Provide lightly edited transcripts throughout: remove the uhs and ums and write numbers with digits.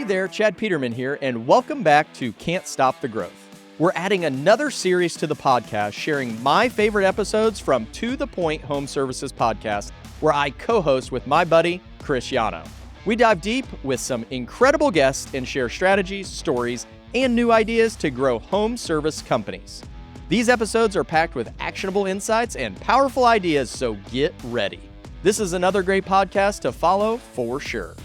there, Chad Peterman here, and welcome back to Can't Stop the Growth. We're adding another series to the podcast, sharing my favorite episodes from To The Point Home Services podcast, where I co-host with my buddy, Chris Yano. We dive deep with some incredible guests and share strategies, stories, and new ideas to grow home service companies. These episodes are packed with actionable insights and powerful ideas, so get ready. This is another great podcast to follow for sure.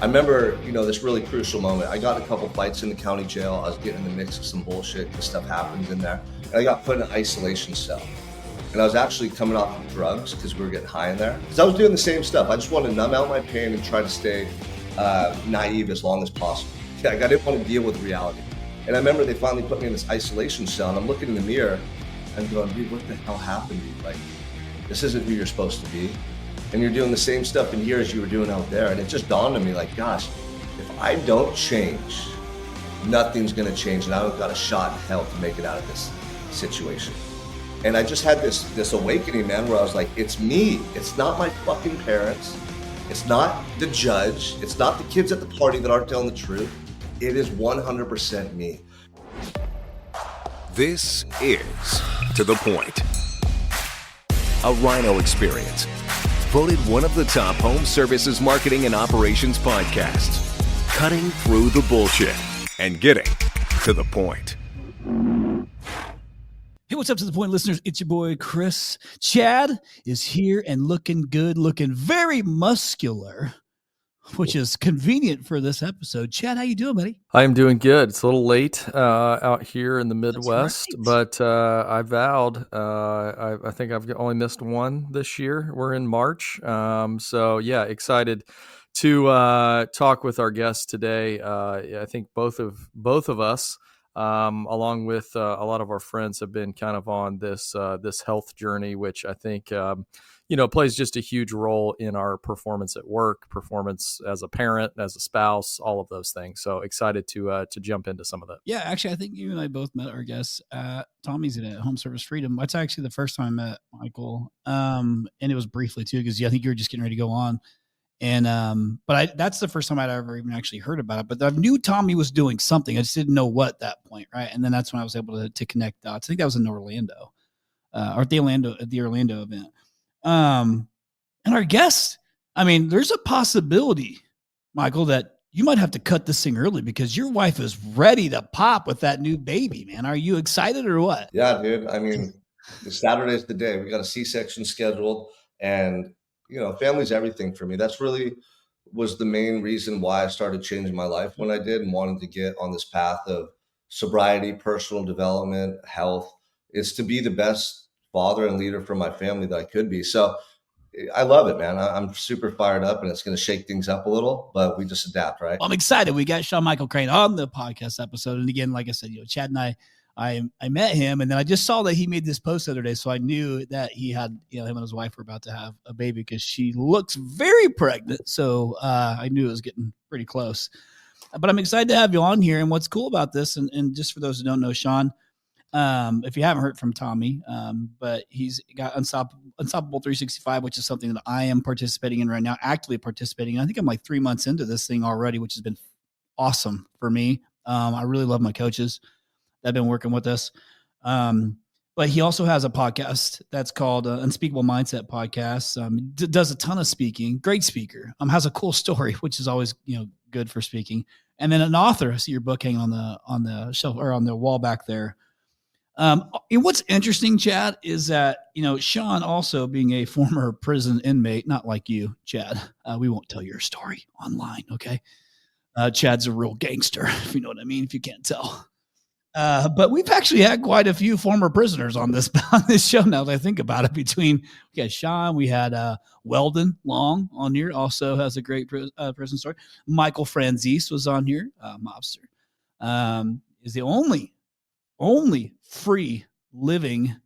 I remember, this really crucial moment. I got in a couple fights in the county jail. I was getting in the mix of some bullshit because stuff happened in there. And I got put in an isolation cell. And I was actually coming off of drugs because we were getting high in there. Because I was doing the same stuff. I just wanted to numb out my pain and try to stay naive as long as possible. I didn't want to deal with reality. And I remember they finally put me in this isolation cell, and I'm looking in the mirror and going, dude, what the hell happened to you? Like, this isn't who you're supposed to be. And you're doing the same stuff in here as you were doing out there. And it just dawned on me, like, gosh, if I don't change, nothing's gonna change, and I've got a shot in hell to make it out of this situation. And I just had this awakening, man, where I was like, it's me. It's not my fucking parents. It's not the judge. It's not the kids at the party that aren't telling the truth. It is 100% me. This is To The Point, a Rhino experience. Voted one of the top home services marketing and operations podcasts. Cutting through the bullshit and getting to the point. Hey, what's up To The Point listeners? It's your boy, Chris. Chad is here and looking good, looking very muscular, which is convenient for this episode. Chad, how you doing, buddy? I am doing good. It's a little late out here in the Midwest, right. but I vowed. I think I've only missed one this year. We're in March. So, yeah, excited to talk with our guests today. I think both of us, along with a lot of our friends, have been kind of on this health journey, which I think plays just a huge role in our performance at work, performance as a parent, as a spouse, all of those things. So excited to jump into some of that. Yeah, actually, I think you and I both met our guests at Tommy's at Home Service Freedom. That's actually the first time I met Michael, and it was briefly too, because I think you were just getting ready to go on. And that's the first time I'd ever even actually heard about it. But I knew Tommy was doing something. I just didn't know what at that point, right? And then that's when I was able to connect dots. I think that was in Orlando, or at the Orlando event. And our guest, I mean, there's a possibility, Michael, that you might have to cut this thing early because your wife is ready to pop with that new baby, man. Are you excited or what? Yeah, dude. I mean, Saturday's the day. We got a C-section scheduled, and family's everything for me. That's really was the main reason why I started changing my life when I did and wanted to get on this path of sobriety, personal development, health, is to be the best father and leader for my family that I could be. So I love it, man. I'm super fired up, and it's going to shake things up a little, but we just adapt, right? Well, I'm excited. We got Sean Michael Crane on the podcast episode. And again, like I said, Chad and I met him, and then I just saw that he made this post the other day. So I knew that he had, him and his wife were about to have a baby because she looks very pregnant. So I knew it was getting pretty close. But I'm excited to have you on here. And what's cool about this, and just for those who don't know Sean, if you haven't heard from Tommy, but he's got Unstoppable 365, which is something that I am participating in right now, actively participating. I think I'm like 3 months into this thing already, which has been awesome for me. I really love my coaches that have been working with us. But he also has a podcast that's called Unspeakable Mindset Podcast. Does a ton of speaking, great speaker, has a cool story, which is always, good for speaking. And then an author. I see your book hanging on the shelf or on the wall back there. And what's interesting, Chad, is that, Sean also being a former prison inmate, not like you, Chad, we won't tell your story online. Okay. Chad's a real gangster, if you know what I mean, if you can't tell. But we've actually had quite a few former prisoners on this show now that I think about it. We had Sean, we had Weldon Long on here, also has a great prison story. Michael Franzese was on here, mobster. Is the only free living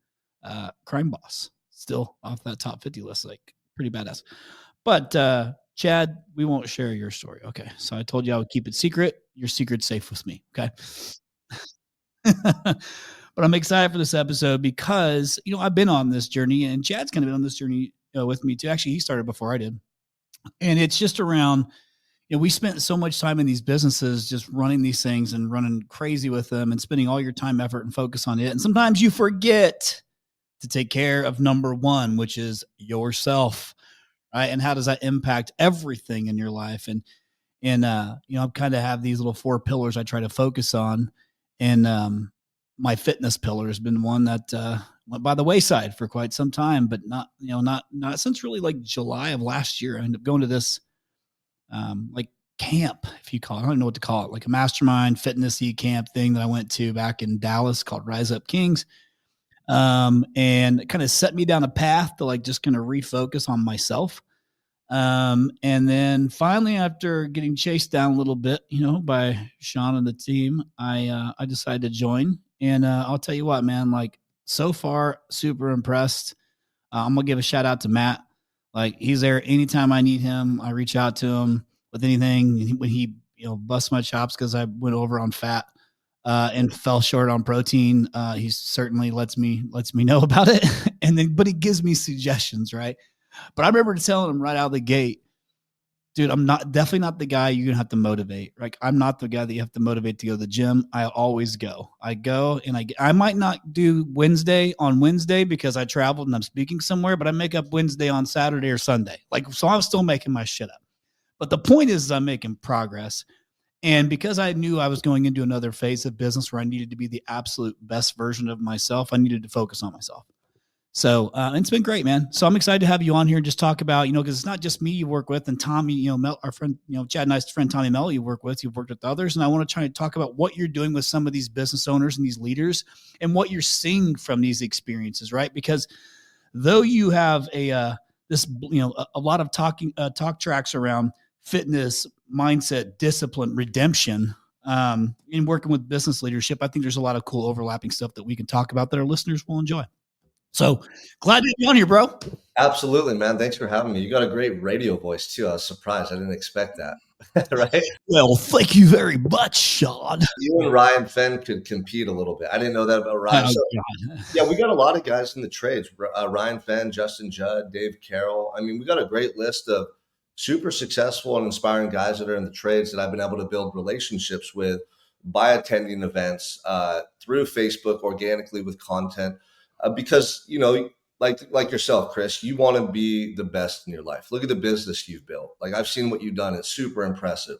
crime boss still off that top 50 list, like pretty badass. But Chad, we won't share your story. Okay. So I told you I would keep it secret. Your secret's safe with me. Okay. But I'm excited for this episode because, I've been on this journey, and Chad's kind of been on this journey with me too. Actually, he started before I did. And it's just around, we spent so much time in these businesses just running these things and running crazy with them and spending all your time, effort, and focus on it. And sometimes you forget to take care of number one, which is yourself, right? And how does that impact everything in your life? And I kind of have these little 4 pillars I try to focus on. And my fitness pillar has been one that went by the wayside for quite some time, but not since really like July of last year. I ended up going to this like camp, if you call it, I don't know what to call it, like a mastermind fitnessy camp thing that I went to back in Dallas called Rise Up Kings. And it kind of set me down a path to like just kind of refocus on myself. And then finally, after getting chased down a little bit, by Sean and the team, I decided to join. And I'll tell you what, man, like so far, super impressed. I'm gonna give a shout out to Matt. Like he's there anytime I need him. I reach out to him with anything when he busts my chops because I went over on fat and fell short on protein. He certainly lets me know about it, but he gives me suggestions, right? But I remember telling him right out of the gate, dude, I'm definitely not the guy you're gonna have to motivate. Like I'm not the guy that you have to motivate to go to the gym. I always go. I go and I might not do Wednesday on Wednesday because I traveled and I'm speaking somewhere, but I make up Wednesday on Saturday or Sunday. Like, so I'm still making my shit up. But the point is I'm making progress. And because I knew I was going into another phase of business where I needed to be the absolute best version of myself, I needed to focus on myself. So it's been great, man. So I'm excited to have you on here and just talk about, because it's not just me you work with and Tommy, Mel, our friend, Chad and I's friend, Tommy Mel, you've worked with others. And I want to try to talk about what you're doing with some of these business owners and these leaders and what you're seeing from these experiences, right? Because though you have a lot of talk tracks around fitness, mindset, discipline, redemption, in working with business leadership, I think there's a lot of cool overlapping stuff that we can talk about that our listeners will enjoy. So glad to be on here, bro. Absolutely, man. Thanks for having me. You got a great radio voice too. I was surprised. I didn't expect that. Right? Well, thank you very much, Sean. You and Ryan Fenn could compete a little bit. I didn't know that about Ryan. Yeah, we got a lot of guys in the trades. Ryan Fenn, Justin Judd, Dave Carroll. I mean, we got a great list of super successful and inspiring guys that are in the trades that I've been able to build relationships with by attending events through Facebook, organically with content. Because, like yourself, Chris, you want to be the best in your life. Look at the business you've built. Like I've seen what you've done. It's super impressive.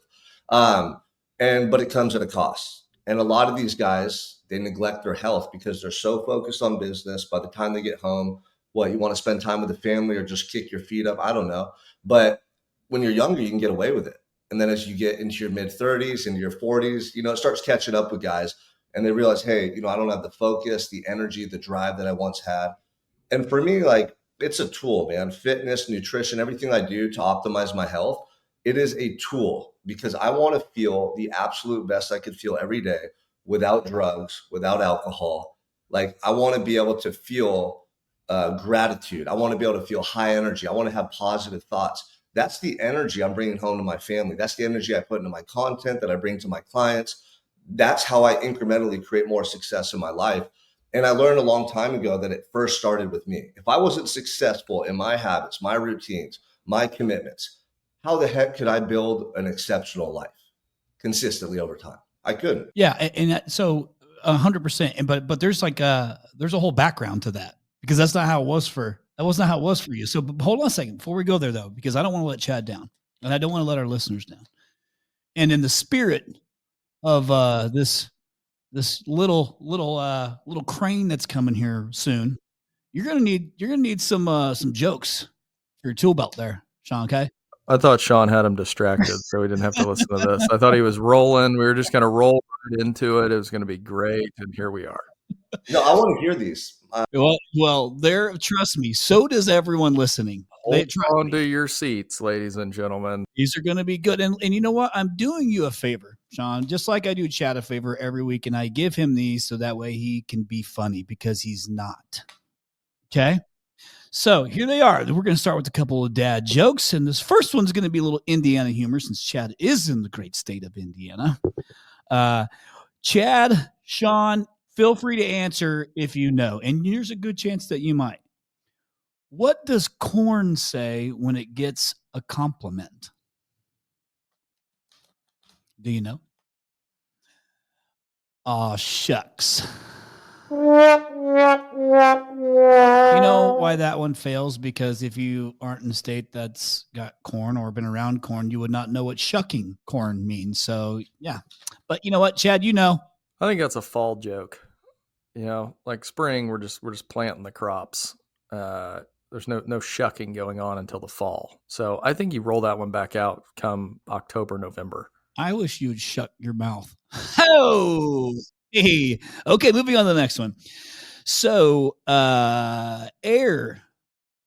But it comes at a cost. And a lot of these guys, they neglect their health because they're so focused on business. By the time they get home, you want to spend time with the family or just kick your feet up? I don't know. But when you're younger, you can get away with it. And then as you get into your mid 30s, into your 40s, it starts catching up with guys. And they realize, hey, I don't have the focus, the energy, the drive that I once had. And for me, like, it's a tool, man. Fitness, nutrition, everything I do to optimize my health, it is a tool because I want to feel the absolute best I could feel every day without drugs, without alcohol. Like, I want to be able to feel gratitude. I want to be able to feel high energy. I want to have positive thoughts. That's the energy I'm bringing home to my family. That's the energy I put into my content that I bring to my clients. That's how I incrementally create more success in my life. And I learned a long time ago that it first started with me. If I wasn't successful in my habits, my routines, my commitments, how the heck could I build an exceptional life consistently over time? I couldn't. Yeah. And so 100%. But there's there's a whole background to that because that wasn't how it was for you. So hold on a second before we go there though, because I don't want to let Chad down and I don't want to let our listeners down. And in the spirit of this little crane that's coming here soon, you're gonna need some jokes for your tool belt there, Sean. Okay. I thought Sean had him distracted, so we didn't have to listen to this. I thought he was rolling. We were just gonna roll right into it. It was gonna be great, and here we are. No, I want to hear these. Well, trust me. So does everyone listening. Hold on to your seats, ladies and gentlemen. These are going to be good. And you know what? I'm doing you a favor, Sean, just like I do Chad a favor every week. And I give him these so that way he can be funny because he's not. Okay. So here they are. We're going to start with a couple of dad jokes. And this first one's going to be a little Indiana humor since Chad is in the great state of Indiana. Chad, Sean, feel free to answer if you know. And there's a good chance that you might. What does corn say when it gets a compliment? Do you know? Aw, shucks. You know why that one fails? Because if you aren't in a state that's got corn or been around corn, you would not know what shucking corn means. So, yeah. But you know what, Chad, you know. I think that's a fall joke. Like spring, we're just planting the crops. There's no shucking going on until the fall. So I think you roll that one back out come October, November. I wish you'd shut your mouth. Oh, hey. Okay, moving on to the next one. So, air.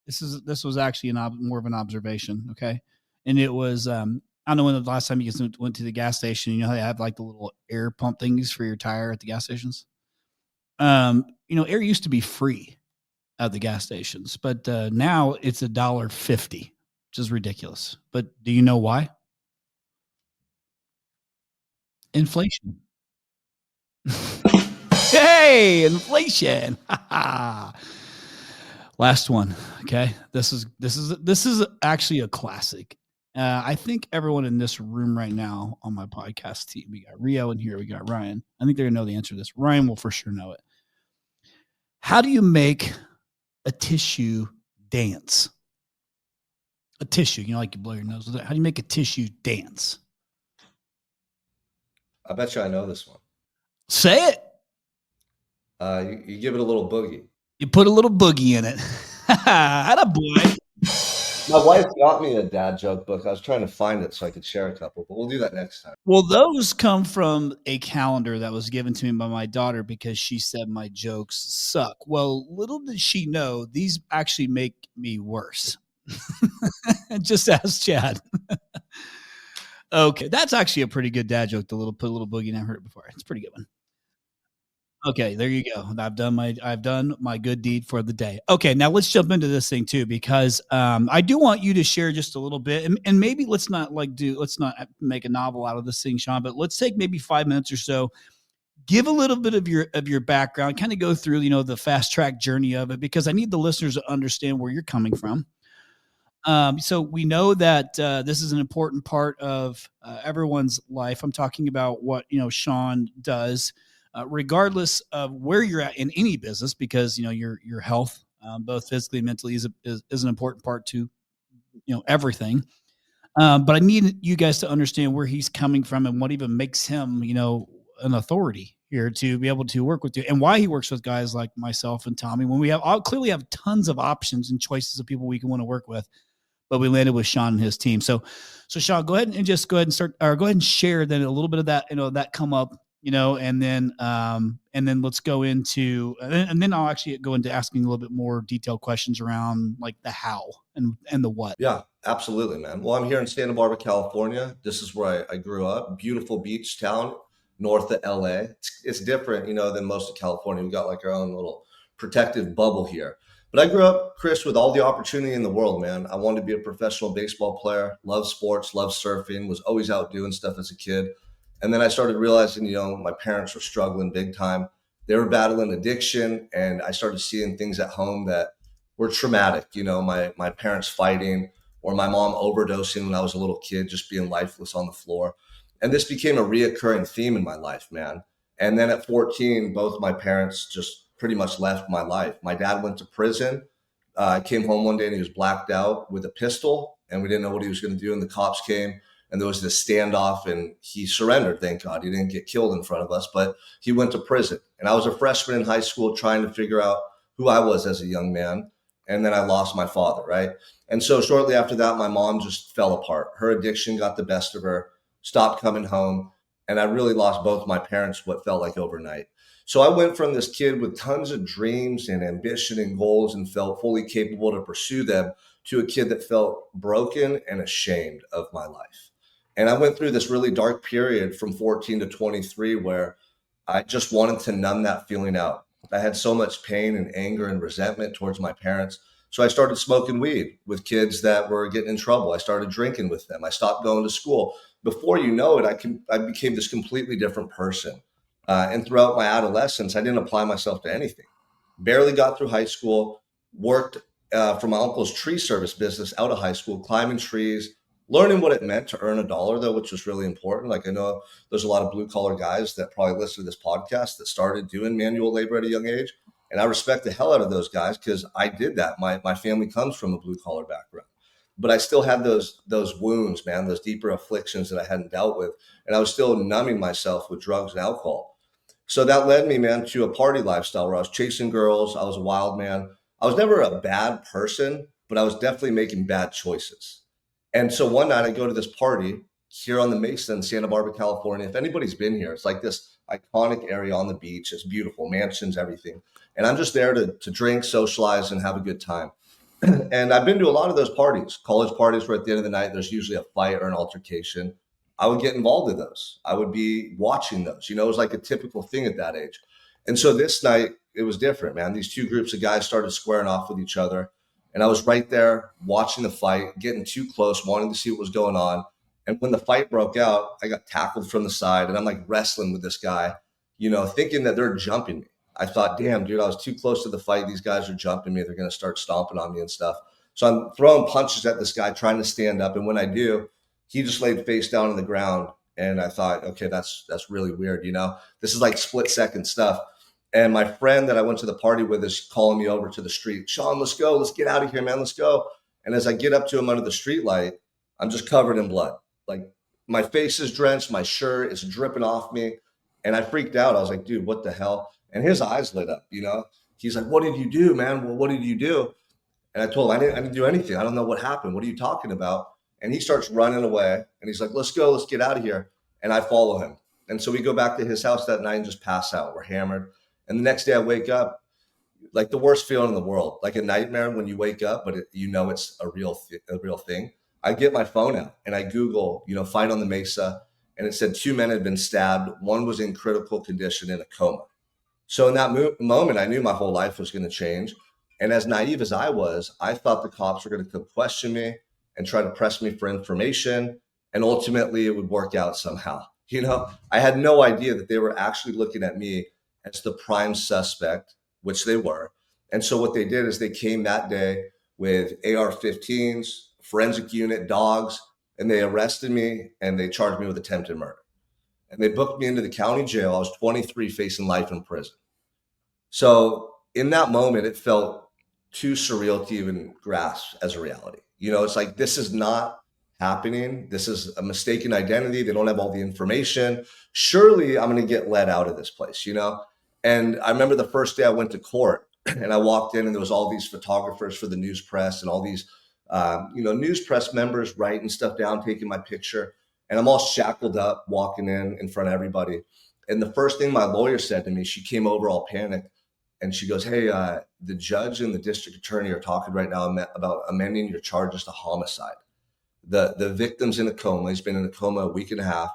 This was actually more of an observation. Okay, and it was I don't know when the last time you guys went to the gas station. You know how they have like the little air pump things for your tire at the gas stations. Air used to be free at the gas stations, but now it's $1.50, which is ridiculous. But do you know why? Inflation. Hey, inflation. Last one. Okay. This is actually a classic. I think everyone in this room right now on my podcast team, we got Rio in here, we got Ryan. I think they're gonna know the answer to this. Ryan will for sure know it. How do you make a tissue dance? A tissue, like you blow your nose with it. How do you make a tissue dance? I bet you I know this one. Say it. You give it a little boogie. You put a little boogie in it. Atta boy. My wife got me a dad joke book. I was trying to find it so I could share a couple, but we'll do that next time. Well, those come from a calendar that was given to me by my daughter because she said my jokes suck. Well, little did she know, these actually make me worse. Just ask Chad. Okay, that's actually a pretty good dad joke. Put a little boogie in. I've heard it before. It's a pretty good one. Okay, there you go. I've done my good deed for the day. Okay, now let's jump into this thing too, because I do want you to share just a little bit, and maybe let's not make a novel out of this thing, Sean, but let's take maybe 5 minutes or so, give a little bit of your background, kind of go through the fast track journey of it, because I need the listeners to understand where you're coming from. So we know that this is an important part of everyone's life. I'm talking about what Sean does. Regardless of where you're at in any business, because your health, both physically and mentally, is an important part to everything. But I need you guys to understand where he's coming from and what even makes him an authority here to be able to work with you, and why he works with guys like myself and Tommy when we clearly have tons of options and choices of people we can want to work with. But we landed with Sean and his team. So Sean, go ahead and start, or go ahead and share then a little bit of that that come up. And then let's go into, and then I'll actually go into asking a little bit more detailed questions around like the how and the what. Yeah, absolutely, man. Well, I'm here in Santa Barbara, California. This is where I grew up. Beautiful beach town north of LA. It's different, than most of California. We got like our own little protective bubble here. But I grew up, Chris, with all the opportunity in the world, man. I wanted to be a professional baseball player, loved sports, loved surfing, was always out doing stuff as a kid. And then I started realizing, my parents were struggling big time. They were battling addiction, and I started seeing things at home that were traumatic. My parents fighting, or my mom overdosing when I was a little kid, just being lifeless on the floor. And this became a reoccurring theme in my life, man. And then at 14, both my parents just pretty much left my life. My dad went to prison. I came home one day and he was blacked out with a pistol, and we didn't know what he was going to do. And the cops came. And there was this standoff, and he surrendered. Thank God he didn't get killed in front of us, but he went to prison. And I was a freshman in high school trying to figure out who I was as a young man. And then I lost my father, right? And so shortly after that, my mom just fell apart. Her addiction got the best of her, stopped coming home. And I really lost both my parents what felt like overnight. So I went from this kid with tons of dreams and ambition and goals and felt fully capable to pursue them to a kid that felt broken and ashamed of my life. And I went through this really dark period from 14 to 23 where I just wanted to numb that feeling out. I had so much pain and anger and resentment towards my parents. So I started smoking weed with kids that were getting in trouble. I started drinking with them. I stopped going to school. Before you know it, I became this completely different person. And throughout my adolescence, I didn't apply myself to anything. Barely got through high school, worked from my uncle's tree service business out of high school, climbing trees, learning what it meant to earn $1 though, which was really important. Like I know there's a lot of blue collar guys that probably listen to this podcast that started doing manual labor at a young age. And I respect the hell out of those guys because I did that. My family comes from a blue collar background, but I still had those wounds, man, those deeper afflictions that I hadn't dealt with. And I was still numbing myself with drugs and alcohol. So that led me, man, to a party lifestyle where I was chasing girls. I was a wild man. I was never a bad person, but I was definitely making bad choices. And so one night I go to this party here on the Mesa in Santa Barbara, California. If anybody's been here, it's like this iconic area on the beach. It's beautiful, mansions, everything. And I'm just there to drink, socialize, and have a good time. And I've been to a lot of those parties, college parties where at the end of the night, there's usually a fight or an altercation. I would get involved in those. I would be watching those. You know, it was like a typical thing at that age. And so this night, it was different, man. These two groups of guys started squaring off with each other. And I was right there watching the fight, getting too close, wanting to see what was going on. And when the fight broke out, I got tackled from the side and I'm like wrestling with this guy, you know, thinking that they're jumping me. I thought, damn, dude, I was too close to the fight. These guys are jumping me. They're going to start stomping on me and stuff. So I'm throwing punches at this guy, trying to stand up. And when I do, he just laid face down on the ground. And I thought, okay, that's really weird. You know, this is like split second stuff. And my friend that I went to the party with is calling me over to the street. Sean, let's go. Let's get out of here, man. Let's go. And as I get up to him under the street light, I'm just covered in blood. Like my face is drenched. My shirt is dripping off me. And I freaked out. I was like, dude, what the hell? And his eyes lit up, you know, he's like, what did you do, man? Well, what did you do? And I told him, I didn't do anything. I don't know what happened. What are you talking about? And he starts running away and he's like, let's go, let's get out of here. And I follow him. And so we go back to his house that night and just pass out. We're hammered. And the next day I wake up, like the worst feeling in the world, like a nightmare when you wake up, but you know, it's a real thing. I get my phone out and I Google, you know, fight on the Mesa. And it said 2 men had been stabbed. One was in critical condition in a coma. So in that moment, I knew my whole life was going to change. And as naive as I was, I thought the cops were going to come question me and try to press me for information. And ultimately it would work out somehow. You know, I had no idea that they were actually looking at me as the prime suspect, which they were. And so what they did is they came that day with AR-15s, forensic unit, dogs, and they arrested me and they charged me with attempted murder. And they booked me into the county jail. I was 23 facing life in prison. So in that moment, it felt too surreal to even grasp as a reality. You know, it's like, this is not happening. This is a mistaken identity. They don't have all the information. Surely I'm going to get let out of this place, you know? And I remember the first day I went to court and I walked in and there was all these photographers for the news press and all these, news press members writing stuff down, taking my picture. And I'm all shackled up, walking in front of everybody. And the first thing my lawyer said to me, she came over all panicked. And she goes, hey, the judge and the district attorney are talking right now about amending your charges to homicide. The victim's in a coma. He's been in a coma a week and a half.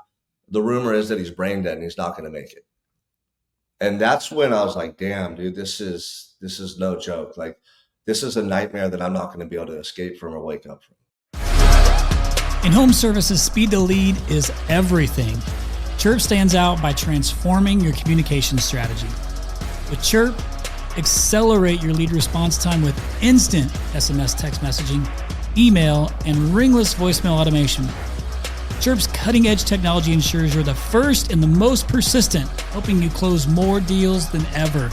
The rumor is that he's brain dead and he's not going to make it. And that's when I was like, damn, dude, this is no joke. Like, this is a nightmare that I'm not going to be able to escape from or wake up from. In home services, speed to lead is everything. Chirp stands out by transforming your communication strategy. With Chirp, accelerate your lead response time with instant SMS text messaging, email, and ringless voicemail automation. Chirp's cutting-edge technology ensures you're the first and the most persistent, helping you close more deals than ever.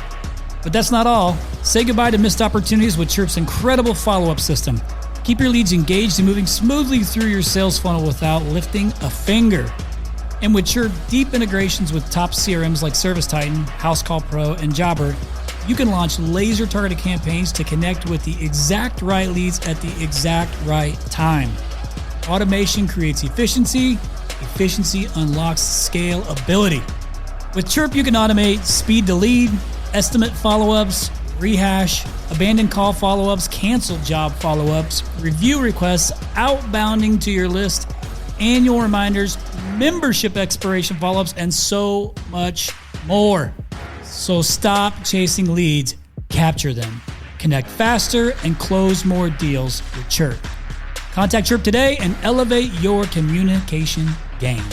But that's not all. Say goodbye to missed opportunities with Chirp's incredible follow-up system. Keep your leads engaged and moving smoothly through your sales funnel without lifting a finger. And with Chirp deep integrations with top CRMs like ServiceTitan, HouseCall Pro, and Jobber, you can launch laser-targeted campaigns to connect with the exact right leads at the exact right time. Automation creates efficiency. Efficiency unlocks scalability. With Chirp, you can automate speed to lead, estimate follow-ups, rehash, abandoned call follow-ups, canceled job follow-ups, review requests, outbounding to your list, annual reminders, membership expiration follow-ups, and so much more. So stop chasing leads, capture them, connect faster, and close more deals with Chirp. Contact Chirp today and elevate your communication game.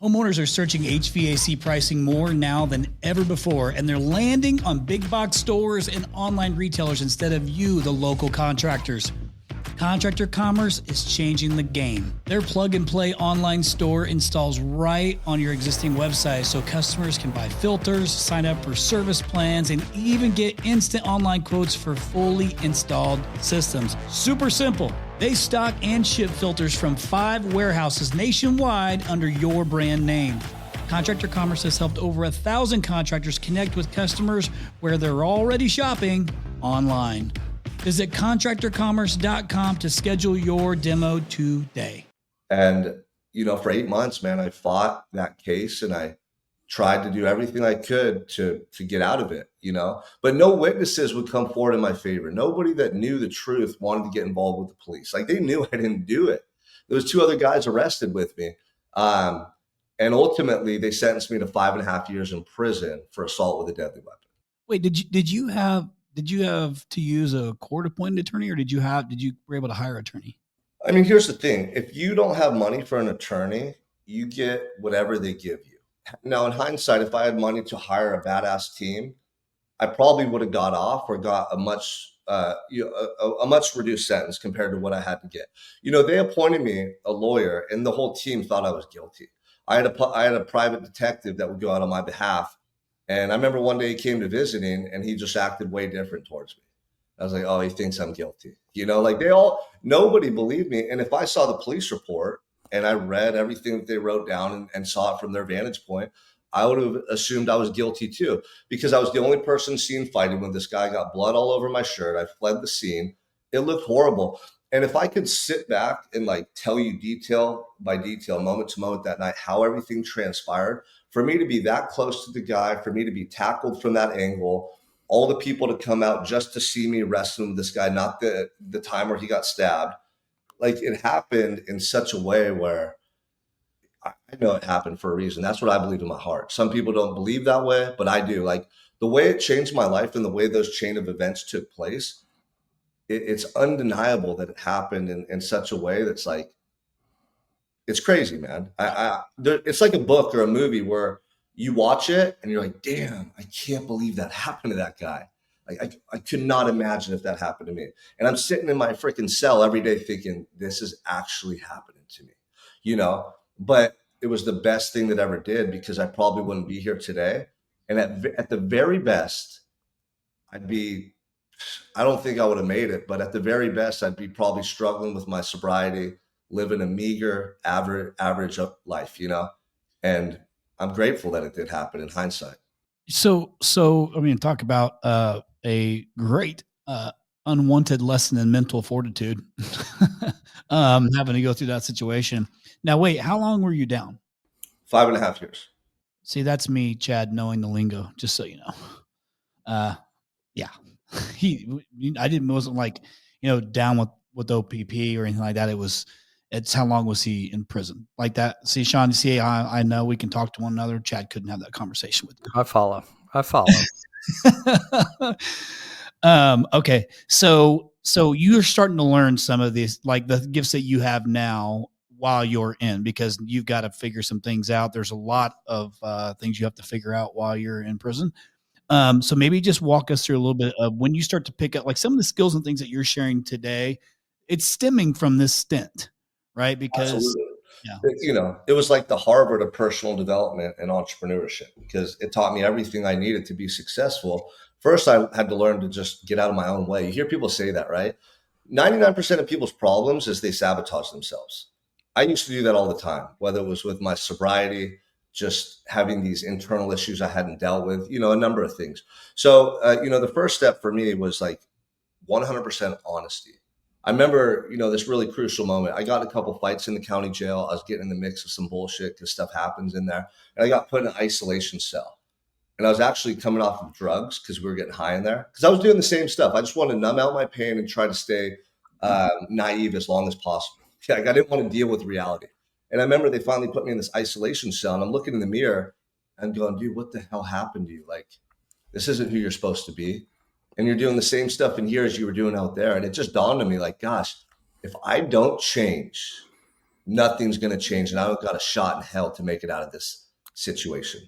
Homeowners are searching HVAC pricing more now than ever before, and they're landing on big box stores and online retailers instead of you, the local contractors. Contractor Commerce is changing the game. Their plug-and-play online store installs right on your existing website so customers can buy filters, sign up for service plans, and even get instant online quotes for fully installed systems. Super simple. They stock and ship filters from 5 warehouses nationwide under your brand name. Contractor Commerce has helped over 1,000 contractors connect with customers where they're already shopping online. Visit contractorcommerce.com to schedule your demo today. And, for 8 months, man, I fought that case and I tried to do everything I could to get out of it, but no witnesses would come forward in my favor. Nobody that knew the truth wanted to get involved with the police. Like, they knew I didn't do it. There was 2 other guys arrested with me. And ultimately they sentenced me to 5.5 years in prison for assault with a deadly weapon. Wait, did you have to use a court-appointed attorney, or were able to hire an attorney? I mean, here's the thing. If you don't have money for an attorney, you get whatever they give you. Now, in hindsight, if I had money to hire a badass team, I probably would have got off or got a much reduced sentence compared to what I had to get. They appointed me a lawyer, and the whole team thought I was guilty. I had a private detective that would go out on my behalf. And I remember one day he came to visiting and he just acted way different towards me. I was like, oh, he thinks I'm guilty. Nobody believed me. And if I saw the police report and I read everything that they wrote down and saw it from their vantage point, I would have assumed I was guilty too, because I was the only person seen fighting when this guy got blood all over my shirt. I fled the scene. It looked horrible. And if I could sit back and tell you detail by detail, moment to moment that night, how everything transpired, for me to be that close to the guy, for me to be tackled from that angle, all the people to come out just to see me wrestling with this guy, not the time where he got stabbed. It happened in such a way where I know it happened for a reason. That's what I believe in my heart. Some people don't believe that way, but I do. The way it changed my life and the way those chain of events took place, it's undeniable that it happened in such a way that's it's crazy, man. It's like a book or a movie where you watch it and you're like, damn, I can't believe that happened to that guy. I could not imagine if that happened to me. And I'm sitting in my freaking cell every day thinking, this is actually happening to me, but it was the best thing that ever did, because I probably wouldn't be here today. And at the very best, I don't think I would have made it, but at the very best, I'd be probably struggling with my sobriety, living a meager, average life, and I'm grateful that it did happen in hindsight. So talk about a great unwanted lesson in mental fortitude, having to go through that situation. Now, wait, how long were you down? 5.5 years. See, that's me, Chad, knowing the lingo, just so you know. Yeah. Wasn't down with OPP or anything like that. It's how long was he in prison like that? See, Sean, I know we can talk to one another. Chad couldn't have that conversation with you. I follow. Okay. So you're starting to learn some of these, the gifts that you have now while you're in, because you've got to figure some things out. There's a lot of things you have to figure out while you're in prison. So maybe just walk us through a little bit of when you start to pick up some of the skills and things that you're sharing today. It's stemming from this stint, right? Because it was like the Harvard of personal development and entrepreneurship, because it taught me everything I needed to be successful. First, I had to learn to just get out of my own way. You hear people say that, right? 99% of people's problems is they sabotage themselves. I used to do that all the time, whether it was with my sobriety, just having these internal issues I hadn't dealt with, a number of things. So, the first step for me was 100% honesty. I remember, this really crucial moment. I got a couple fights in the county jail. I was getting in the mix of some bullshit because stuff happens in there. And I got put in an isolation cell. And I was actually coming off of drugs because we were getting high in there. Because I was doing the same stuff. I just wanted to numb out my pain and try to stay naive as long as possible. I didn't want to deal with reality. And I remember they finally put me in this isolation cell, and I'm looking in the mirror and going, dude, what the hell happened to you? This isn't who you're supposed to be. And you're doing the same stuff in here as you were doing out there. And it just dawned on me gosh, if I don't change, nothing's going to change. And I don't got a shot in hell to make it out of this situation.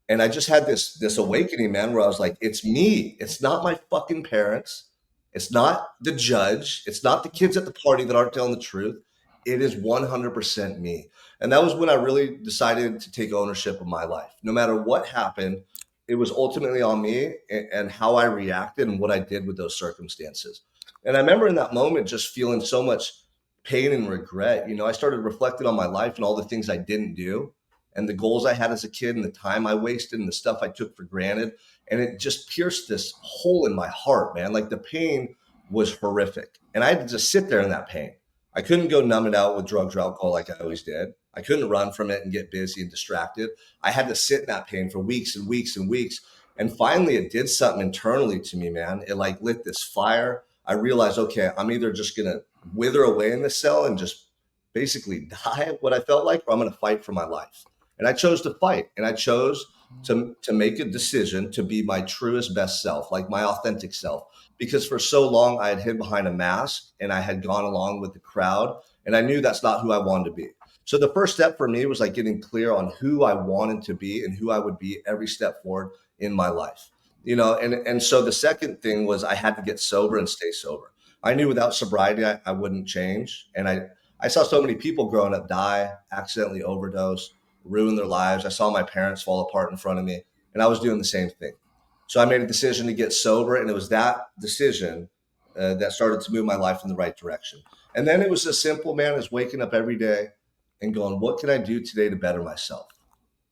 And I just had this awakening, man, where I was like, it's me. It's not my fucking parents. It's not the judge. It's not the kids at the party that aren't telling the truth. It is 100% me. And that was when I really decided to take ownership of my life. No matter what happened, it was ultimately on me and how I reacted and what I did with those circumstances. And I remember in that moment just feeling so much pain and regret. I started reflecting on my life and all the things I didn't do and the goals I had as a kid and the time I wasted and the stuff I took for granted. And it just pierced this hole in my heart, man. Like the pain was horrific. And I had to just sit there in that pain. I couldn't go numb it out with drugs or alcohol like I always did. I couldn't run from it and get busy and distracted. I had to sit in that pain for weeks and weeks and weeks. And finally, it did something internally to me, man. It like lit this fire. I realized, okay, I'm either just going to wither away in this cell and just basically die, what I felt like, or I'm going to fight for my life. And I chose to fight, and I chose to make a decision to be my truest, best self, like my authentic self. Because for so long I had hid behind a mask and I had gone along with the crowd, and I knew that's not who I wanted to be. So the first step for me was like getting clear on who I wanted to be and who I would be every step forward in my life. And so the second thing was I had to get sober and stay sober. I knew without sobriety, I wouldn't change. And I saw so many people growing up die, accidentally overdose, ruin their lives. I saw my parents fall apart in front of me, and I was doing the same thing. So I made a decision to get sober, and it was that decision that started to move my life in the right direction. And then it was as simple, man, as waking up every day and going, what can I do today to better myself?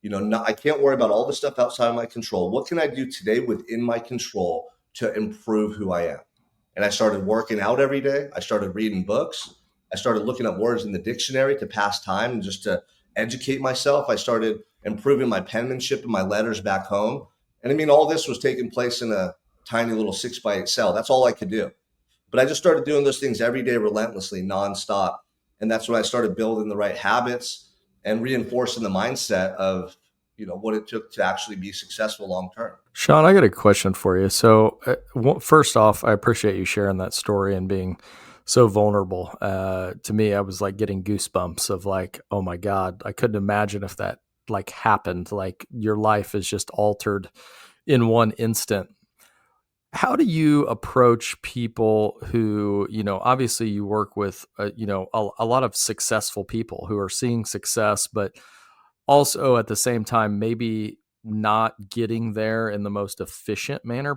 I can't worry about all the stuff outside of my control. What can I do today within my control to improve who I am? And I started working out every day. I started reading books. I started looking up words in the dictionary to pass time and just to educate myself. I started improving my penmanship and my letters back home. And I mean, all this was taking place in a tiny little 6x8 cell. That's all I could do. But I just started doing those things every day, relentlessly, nonstop. And that's when I started building the right habits and reinforcing the mindset of, what it took to actually be successful long term. Sean, I got a question for you. So first off, I appreciate you sharing that story and being so vulnerable. To me, I was like getting goosebumps of like, oh my God, I couldn't imagine if that like happened, like your life is just altered in one instant. How do you approach people who, obviously you work with, a lot of successful people who are seeing success, but also at the same time, maybe not getting there in the most efficient manner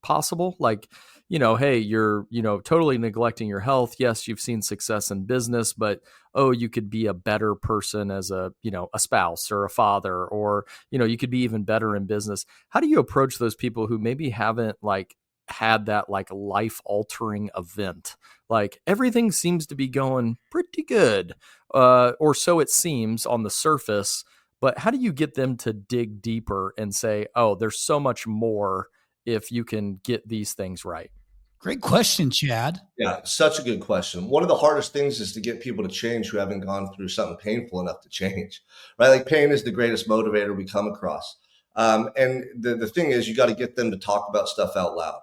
possible. Like, hey, you're, totally neglecting your health. Yes, you've seen success in business, but, you could be a better person as a spouse or a father, or, you could be even better in business. How do you approach those people who maybe haven't like had that like life altering event? Like everything seems to be going pretty good, or so it seems on the surface. But how do you get them to dig deeper and say, oh, there's so much more if you can get these things right? Great question, Chad. Yeah, such a good question. One of the hardest things is to get people to change who haven't gone through something painful enough to change, right? Like pain is the greatest motivator we come across. And the thing is, you got to get them to talk about stuff out loud.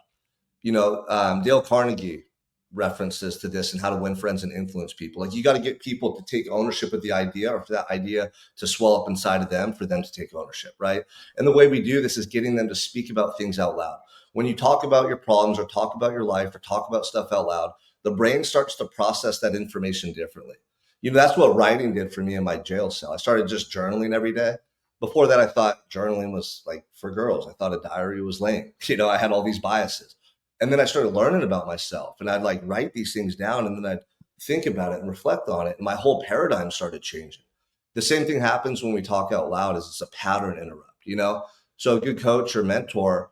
Dale Carnegie references to this and how to win friends and influence people. Like you got to get people to take ownership of the idea, or for that idea to swell up inside of them for them to take ownership, right? And the way we do this is getting them to speak about things out loud. When you talk about your problems or talk about your life or talk about stuff out loud, the brain starts to process that information differently. That's what writing did for me in my jail cell. I started just journaling every day. Before that, I thought journaling was like for girls. I thought a diary was lame. I had all these biases. And then I started learning about myself, and I'd like write these things down, and then I'd think about it and reflect on it. And my whole paradigm started changing. The same thing happens when we talk out loud, is it's a pattern interrupt, So a good coach or mentor,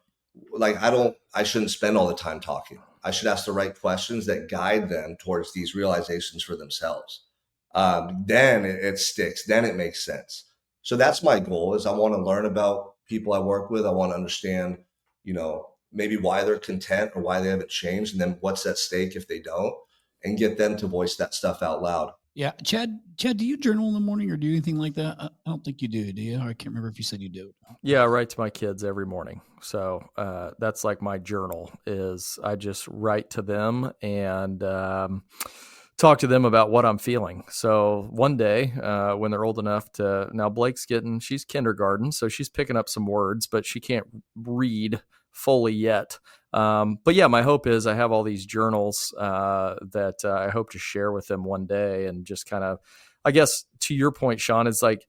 like I shouldn't spend all the time talking. I should ask the right questions that guide them towards these realizations for themselves. Then it sticks. Then it makes sense. So that's my goal, is I want to learn about people I work with. I want to understand, maybe why they're content or why they haven't changed, and then what's at stake if they don't, and get them to voice that stuff out loud. Yeah. Chad, do you journal in the morning or do anything like that? I don't think you do you? I can't remember if you said you do. Yeah, I write to my kids every morning. So that's like my journal, is I just write to them and talk to them about what I'm feeling. So one day when they're old enough now she's kindergarten, so she's picking up some words, but she can't read fully yet. But yeah, my hope is I have all these journals that I hope to share with them one day, and just kind of, I guess to your point, Sean, it's like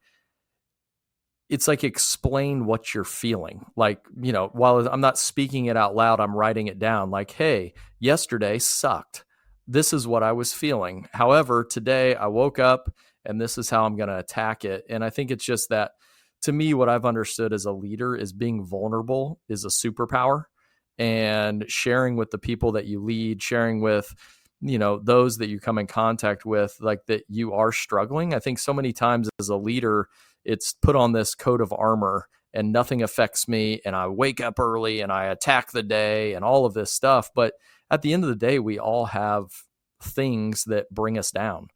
explain what you're feeling. Like, while I'm not speaking it out loud, I'm writing it down. Like, hey, yesterday sucked. This is what I was feeling. However, today I woke up and this is how I'm going to attack it. And I think it's just that, to me, what I've understood as a leader is being vulnerable is a superpower, and sharing with the people that you lead, sharing with, those that you come in contact with, like that you are struggling. I think so many times as a leader, it's put on this coat of armor and nothing affects me, and I wake up early and I attack the day and all of this stuff. But at the end of the day, we all have things that bring us down.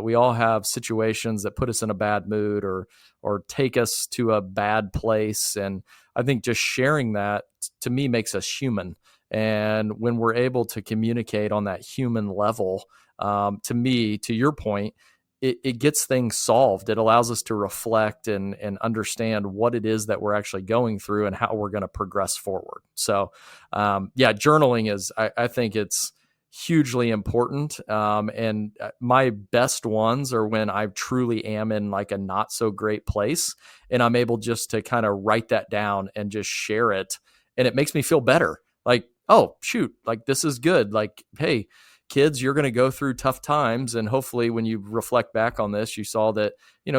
We all have situations that put us in a bad mood or take us to a bad place. And I think just sharing that, to me, makes us human. And when we're able to communicate on that human level, to me, to your point, it gets things solved. It allows us to reflect and understand what it is that we're actually going through and how we're going to progress forward. So, journaling is, I think it's hugely important. And my best ones are when I truly am in like a not so great place, and I'm able just to kind of write that down and just share it. And it makes me feel better. Like, oh, shoot, like this is good. Like, hey, kids, you're going to go through tough times. And hopefully when you reflect back on this, you saw that,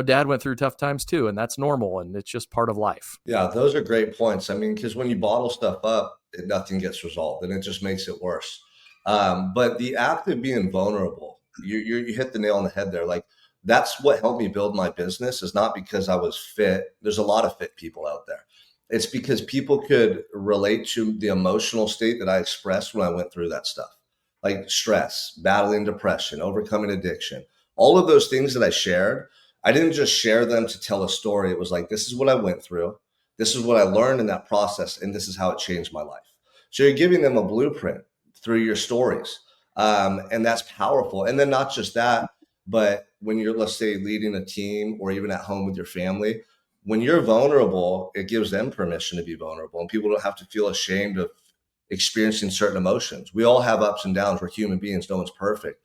dad went through tough times too. And that's normal. And it's just part of life. Yeah, those are great points. I mean, because when you bottle stuff up, nothing gets resolved and it just makes it worse. But the act of being vulnerable, you hit the nail on the head there. Like, that's what helped me build my business, is not because I was fit. There's a lot of fit people out there. It's because people could relate to the emotional state that I expressed when I went through that stuff. Like stress, battling depression, overcoming addiction, all of those things that I shared. I didn't just share them to tell a story. It was like, this is what I went through. This is what I learned in that process. And this is how it changed my life. So you're giving them a blueprint through your stories. And that's powerful. And then not just that, but when you're, let's say, leading a team or even at home with your family, when you're vulnerable, it gives them permission to be vulnerable. And people don't have to feel ashamed of experiencing certain emotions. We all have ups and downs. We're human beings. No one's perfect.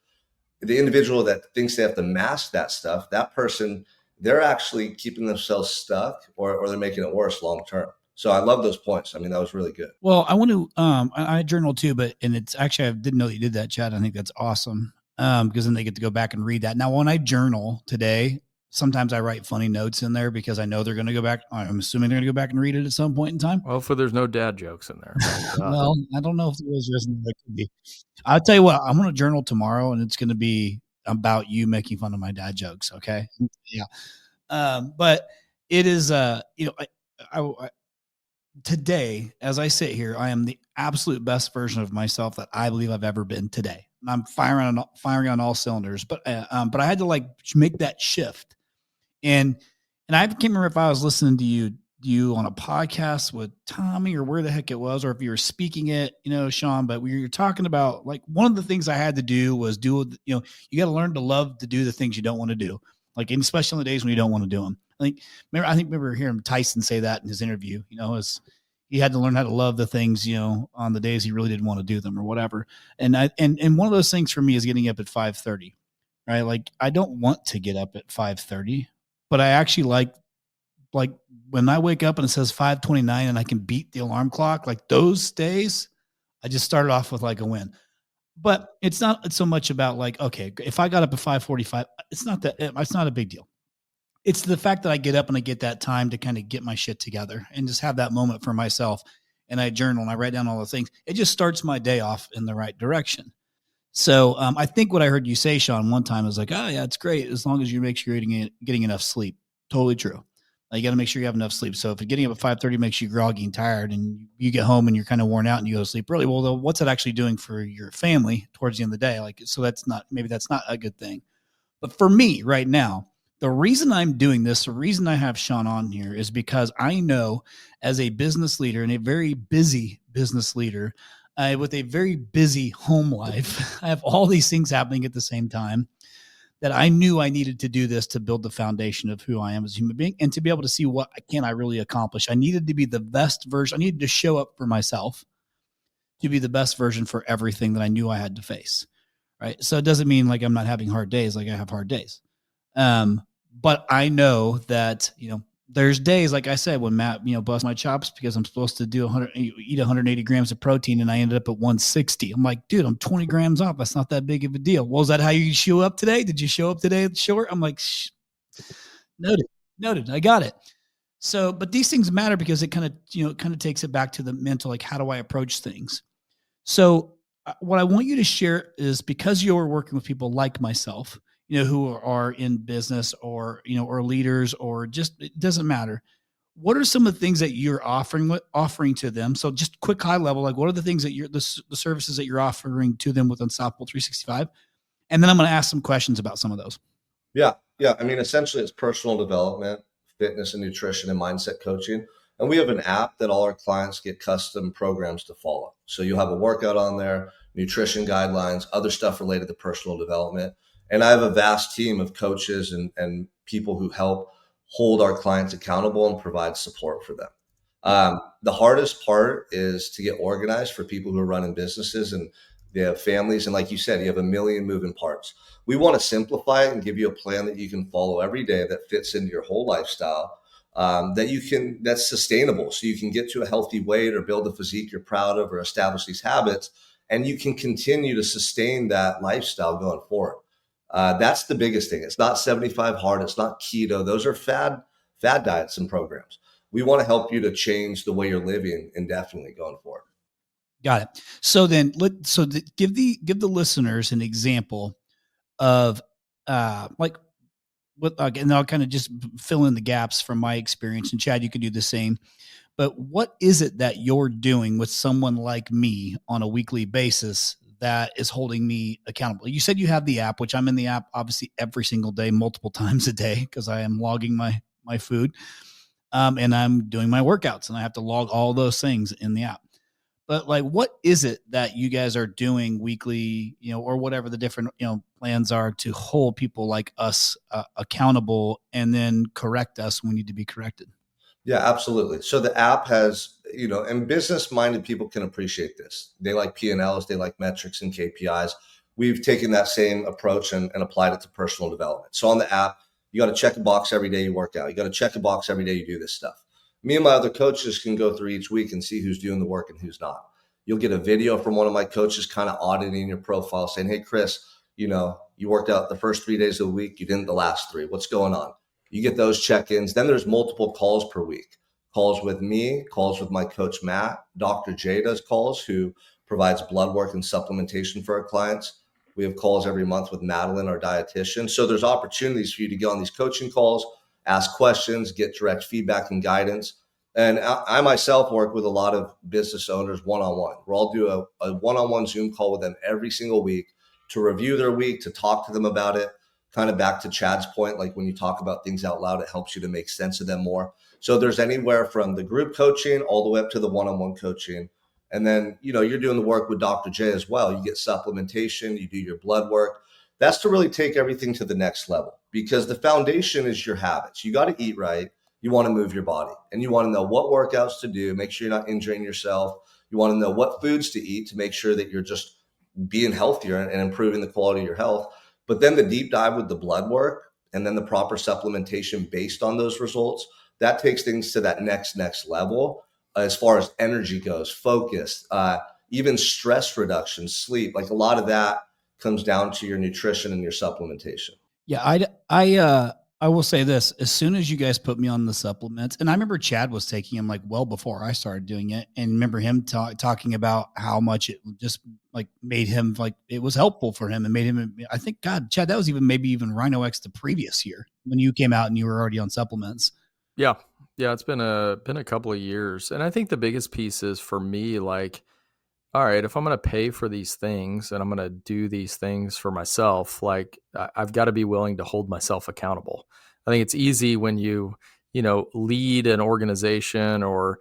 The individual that thinks they have to mask that stuff, that person, they're actually keeping themselves stuck, or they're making it worse long term. So I love those points. I mean, that was really good. Well, I want to, I journal too, and it's actually, I didn't know that you did that, Chad. I think that's awesome. Because then they get to go back and read that. Now, when I journal today, sometimes I write funny notes in there because I know they're going to go back. I'm assuming they're going to go back and read it at some point in time. Hopefully there's no dad jokes in there. Well, I don't know if there is. There could be. I'll tell you what, I'm going to journal tomorrow, and it's going to be about you making fun of my dad jokes. Okay. Yeah. But it is, today, as I sit here, I am the absolute best version of myself that I believe I've ever been today. I'm firing on all cylinders, but I had to like make that shift. And I can't remember if I was listening to you on a podcast with Tommy or where the heck it was, or if you were speaking it, Sean, but we were talking about, like, one of the things I had to do was you got to learn to love to do the things you don't want to do. Like, especially on the days when you don't want to do them. I remember hearing Tyson say that in his interview, he had to learn how to love the things, on the days he really didn't want to do them or whatever. And one of those things for me is getting up at 5:30, right? Like, I don't want to get up at 5:30, but I actually like when I wake up and it says 5:29 and I can beat the alarm clock, like those days, I just started off with like a win. But it's not so much about like, okay, if I got up at 5:45, it's not a big deal. It's the fact that I get up and I get that time to kind of get my shit together and just have that moment for myself. And I journal and I write down all the things. It just starts my day off in the right direction. So I think what I heard you say, Sean, one time is like, oh yeah, it's great as long as you make sure you're getting enough sleep. Totally true. You got to make sure you have enough sleep. So if getting up at 5:30 makes you groggy and tired and you get home and you're kind of worn out and you go to sleep early, well, what's it actually doing for your family towards the end of the day? Like, so maybe that's not a good thing. But for me right now, the reason I'm doing this, the reason I have Sean on here is because I know, as a business leader and a very busy business leader, with a very busy home life. I have all these things happening at the same time that I knew I needed to do this to build the foundation of who I am as a human being and to be able to see what can I really accomplish. I needed to be the best version. I needed to show up for myself to be the best version for everything that I knew I had to face. Right. So it doesn't mean like I'm not having hard days. Like I have hard days. But I know that, there's days, like I said, when Matt, busts my chops because I'm supposed to eat 180 grams of protein and I ended up at 160. I'm like, dude, I'm 20 grams off. That's not that big of a deal. Well, is that how you show up today? Did you show up today short? I'm like, noted. I got it. So, but these things matter because it kind of takes it back to the mental, like, how do I approach things? So what I want you to share is, because you're working with people like myself, who are in business or leaders, or just, it doesn't matter. What are some of the things that you're offering to them? So just quick high level, like what are the things that the services that you're offering to them with Unstoppable 365? And then I'm going to ask some questions about some of those. Yeah. I mean, essentially it's personal development, fitness and nutrition and mindset coaching. And we have an app that all our clients get custom programs to follow. So you'll have a workout on there, nutrition guidelines, other stuff related to personal development. And I have a vast team of coaches and people who help hold our clients accountable and provide support for them. The hardest part is to get organized for people who are running businesses and they have families. And like you said, you have a million moving parts. We want to simplify it and give you a plan that you can follow every day that fits into your whole lifestyle, that's sustainable. So you can get to a healthy weight or build a physique you're proud of or establish these habits, and you can continue to sustain that lifestyle going forward. That's the biggest thing. It's not 75 hard. It's not keto. Those are fad diets and programs. We want to help you to change the way you're living indefinitely going forward. Got it. So then give the listeners an example of like what, and I'll kind of just fill in the gaps from my experience, and Chad, you could do the same. But what is it that you're doing with someone like me on a weekly basis that is holding me accountable? You said you have the app, which I'm in the app obviously every single day, multiple times a day, because I am logging my food, and I'm doing my workouts, and I have to log all those things in the app. But like, what is it that you guys are doing weekly, or whatever the different, plans are to hold people like us accountable and then correct us when we need to be corrected? Yeah, absolutely. So the app has, and business-minded people can appreciate this. They like P&Ls, they like metrics and KPIs. We've taken that same approach and applied it to personal development. So on the app, you got to check a box every day you work out. You got to check a box every day you do this stuff. Me and my other coaches can go through each week and see who's doing the work and who's not. You'll get a video from one of my coaches kind of auditing your profile saying, hey, Chris, you worked out the first 3 days of the week. You didn't the last 3. What's going on? You get those check-ins. Then there's multiple calls per week. Calls with me, calls with my coach, Matt. Dr. J does calls, who provides blood work and supplementation for our clients. We have calls every month with Madeline, our dietitian. So there's opportunities for you to get on these coaching calls, ask questions, get direct feedback and guidance. And I myself work with a lot of business owners one-on-one. We'll all do a one-on-one Zoom call with them every single week to review their week, to talk to them about it. Kind of back to Chad's point, like when you talk about things out loud, it helps you to make sense of them more. So there's anywhere from the group coaching all the way up to the one-on-one coaching. And then, you're doing the work with Dr. J as well. You get supplementation, you do your blood work. That's to really take everything to the next level, because the foundation is your habits. You got to eat right. You want to move your body, and you want to know what workouts to do. Make sure you're not injuring yourself. You want to know what foods to eat to make sure that you're just being healthier and improving the quality of your health. But then the deep dive with the blood work and then the proper supplementation based on those results, that takes things to that next level as far as energy goes, focus, even stress reduction, sleep. Like a lot of that comes down to your nutrition and your supplementation. Yeah, I will say this: as soon as you guys put me on the supplements, and I remember Chad was taking them like well before I started doing it, and remember him talking about how much it just like made him, like it was helpful for him and made him. I think, God, Chad, that was maybe even Rhino X the previous year when you came out and you were already on supplements. Yeah, it's been a couple of years, and I think the biggest piece is for me, like, all right, if I'm going to pay for these things and I'm going to do these things for myself, like I've got to be willing to hold myself accountable. I think it's easy when you lead an organization or,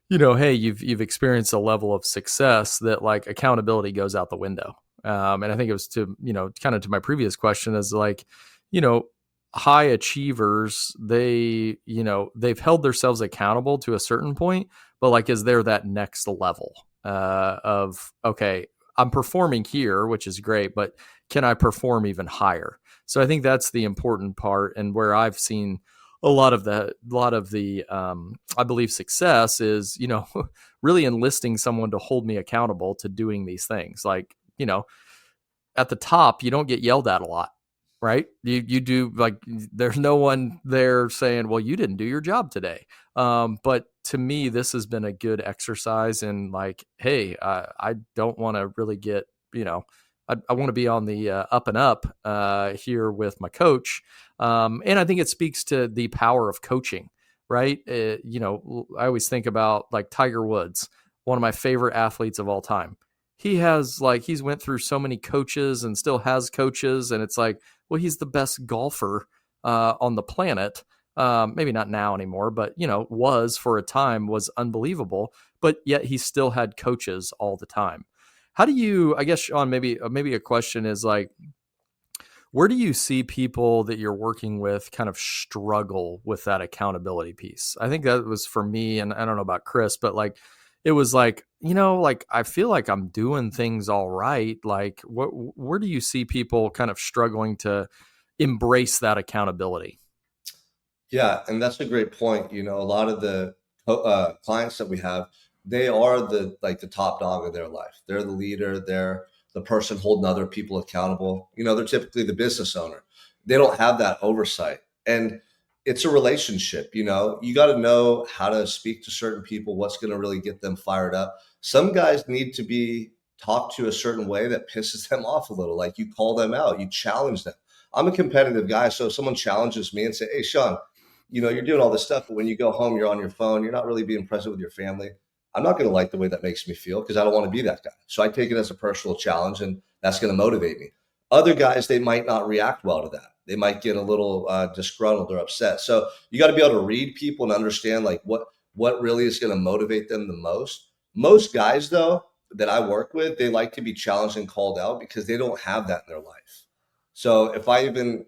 hey, you've experienced a level of success that like accountability goes out the window. And I think it was to, kind of to my previous question is like, you know, high achievers, they've held themselves accountable to a certain point, but like, is there that next level of, okay, I'm performing here, which is great, but can I perform even higher? So I think that's the important part, and where I've seen a lot of the I believe success is, really enlisting someone to hold me accountable to doing these things. Like, at the top, you don't get yelled at a lot, right? You do, like, there's no one there saying, well, you didn't do your job today. But to me, this has been a good exercise in like, hey, I don't want to really get, I want to be on the up and up here with my coach. And I think it speaks to the power of coaching, right? I always think about like Tiger Woods, one of my favorite athletes of all time. He's went through so many coaches and still has coaches. And it's like, well, he's the best golfer on the planet. Maybe not now anymore, but, was for a time, was unbelievable. But yet he still had coaches all the time. How do you, I guess, Sean, maybe a question is like, where do you see people that you're working with kind of struggle with that accountability piece? I think that was for me, and I don't know about Chris, but like, it was like, like I feel like I'm doing things all right. Like, where do you see people kind of struggling to embrace that accountability? Yeah, and that's a great point. A lot of the clients that we have, they are the top dog of their life. They're the leader. They're the person holding other people accountable. They're typically the business owner. They don't have that oversight, and it's a relationship. You got to know how to speak to certain people. What's going to really get them fired up? Some guys need to be talked to a certain way that pisses them off a little. Like, you call them out, you challenge them. I'm a competitive guy, so if someone challenges me and say, "Hey, Sean, you're doing all this stuff, but when you go home, you're on your phone, you're not really being present with your family." I'm not going to like the way that makes me feel, because I don't want to be that guy. So I take it as a personal challenge, and that's going to motivate me. Other guys, they might not react well to that. They might get a little disgruntled or upset. So you got to be able to read people and understand like what really is going to motivate them the most. Most guys, though, that I work with, they like to be challenged and called out because they don't have that in their life. So if I even,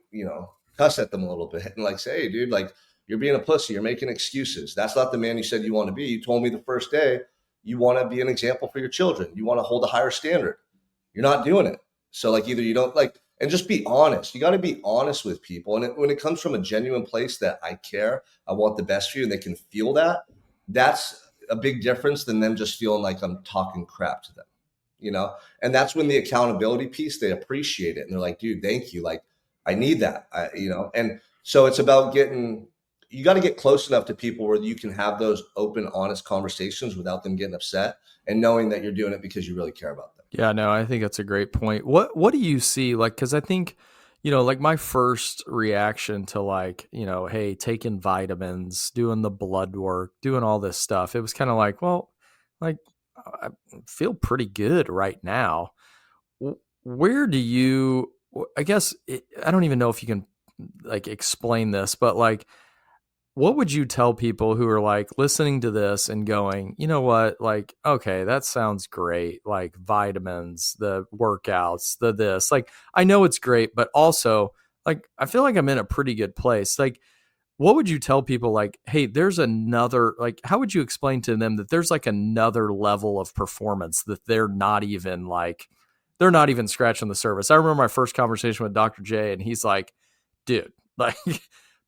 cuss at them a little bit and like say, "Hey, dude, like, you're being a pussy. You're making excuses. That's not the man you said you want to be. You told me the first day you want to be an example for your children. You want to hold a higher standard. You're not doing it. So like, either you don't like," and just be honest. You got to be honest with people. And when it comes from a genuine place that I care, I want the best for you, and they can feel that, that's a big difference than them just feeling like I'm talking crap to them, and that's when the accountability piece, they appreciate it. And they're like, "Dude, thank you. Like, I need that." And so it's about you got to get close enough to people where you can have those open, honest conversations without them getting upset, and knowing that you're doing it because you really care about them. Yeah, no, I think that's a great point. What do you see? Like, because I think, like my first reaction to like, hey, taking vitamins, doing the blood work, doing all this stuff, it was kind of like, well, like, I feel pretty good right now. Where do you, I guess, I don't even know if you can like explain this, but like, what would you tell people who are like listening to this and going, you know what, like, okay, that sounds great. Like vitamins, the workouts, the this, like, I know it's great, but also like, I feel like I'm in a pretty good place. Like, what would you tell people like, hey, there's another, like, how would you explain to them that there's like another level of performance that they're not even scratching the surface? I remember my first conversation with Dr. J, and he's like, dude, like,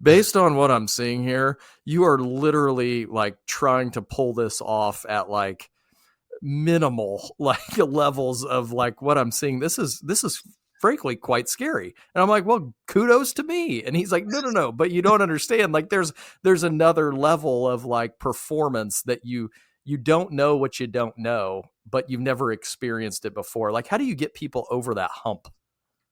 based on what I'm seeing here, you are literally like trying to pull this off at like minimal like levels of like what I'm seeing. This is frankly quite scary. And I'm like, well, kudos to me. And he's like, no, but you don't understand. Like there's another level of like performance that you don't know what you don't know, but you've never experienced it before. Like, how do you get people over that hump?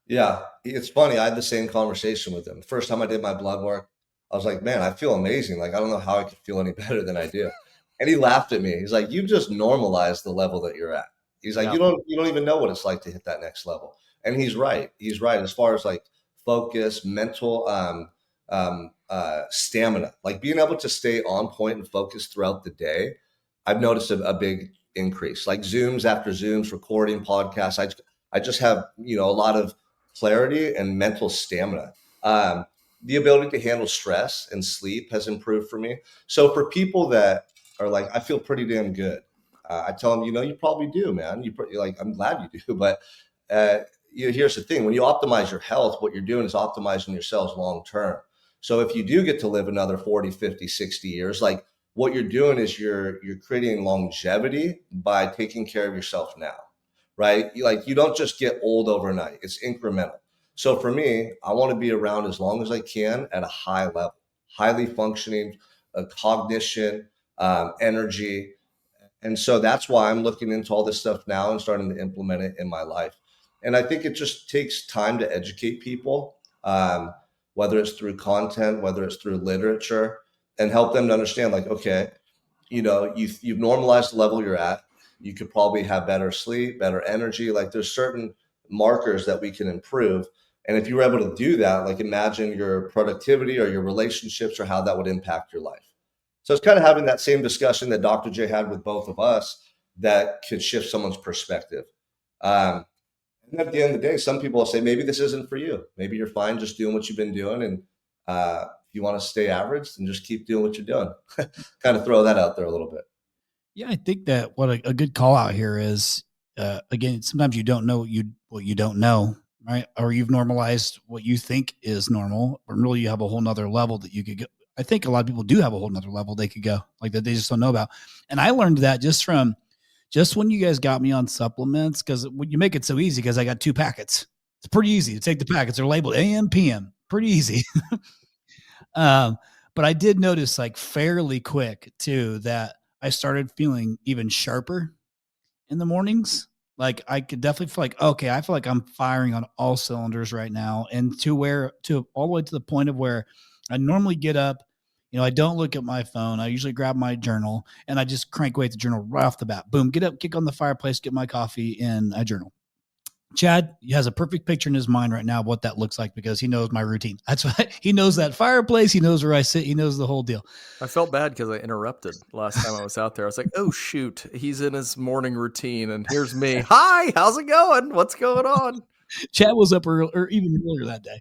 Yeah, it's funny. I had the same conversation with him. The first time I did my blood work, I was like, "Man, I feel amazing. Like, I don't know how I could feel any better than I do." And he laughed at me. He's like, "You've just normalized the level that you're at." He's like, Yeah. "You don't even know what it's like to hit that next level." And he's right. He's right as far as like focus, mental, stamina, like being able to stay on point and focus throughout the day. I've noticed a big increase, like Zooms after Zooms, recording podcasts. I just have, a lot of clarity and mental stamina. The ability to handle stress and sleep has improved for me. So for people that are like, I feel pretty damn good. I tell them, you probably do, man. I'm glad you do. But here's the thing: when you optimize your health, what you're doing is optimizing yourselves long term. So if you do get to live another 40, 50, 60 years, like what you're doing is you're creating longevity by taking care of yourself now, right? You don't just get old overnight. It's incremental. So for me, I want to be around as long as I can at a high level, highly functioning, cognition, energy. And so that's why I'm looking into all this stuff now and starting to implement it in my life. And I think it just takes time to educate people, whether it's through content, whether it's through literature, and help them to understand, like, okay, you've normalized the level you're at. You could probably have better sleep, better energy. Like there's certain markers that we can improve. And if you were able to do that, like imagine your productivity or your relationships or how that would impact your life. So it's kind of having that same discussion that Dr. J had with both of us that could shift someone's perspective. And at the end of the day, some people will say, maybe this isn't for you. Maybe you're fine just doing what you've been doing. And if you want to stay average, then just keep doing what you're doing. Kind of throw that out there a little bit. Yeah, I think that what a good call out here is, again, sometimes you don't know what you don't know, right? Or you've normalized what you think is normal, but really you have a whole nother level that you could go. I think a lot of people do have a whole nother level they could go, like that they just don't know about. And I learned that just when you guys got me on supplements, because you make it so easy, because I got 2 packets. It's pretty easy to take the packets. They're labeled AM, PM, pretty easy. But I did notice, like, fairly quick too, that I started feeling even sharper in the mornings. Like I could definitely feel like, okay, I feel like I'm firing on all cylinders right now. And to all the way to the point of where I normally get up, I don't look at my phone. I usually grab my journal and I just crank away at the journal right off the bat. Boom, get up, kick on the fireplace, get my coffee, and I journal. Chad has a perfect picture in his mind right now of what that looks like, because he knows my routine. That's why he knows that fireplace. He knows where I sit. He knows the whole deal. I felt bad because I interrupted last time I was out there. I was like, oh, shoot, he's in his morning routine. And here's me. Hi, how's it going? What's going on? Chad was up early, or even earlier that day.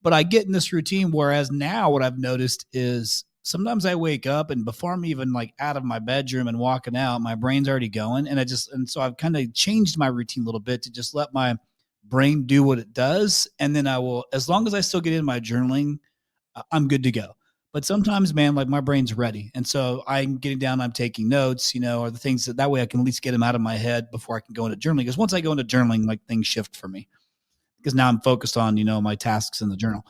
But I get in this routine, whereas now what I've noticed is sometimes I wake up and before I'm even like out of my bedroom and walking out, my brain's already going. And so I've kind of changed my routine a little bit to just let my brain do what it does. And then I will, as long as I still get in my journaling, I'm good to go. But sometimes, man, like my brain's ready. And so I'm getting down, I'm taking notes, or the things that way I can at least get them out of my head before I can go into journaling. Because once I go into journaling, like things shift for me, because now I'm focused on, my tasks in the journal.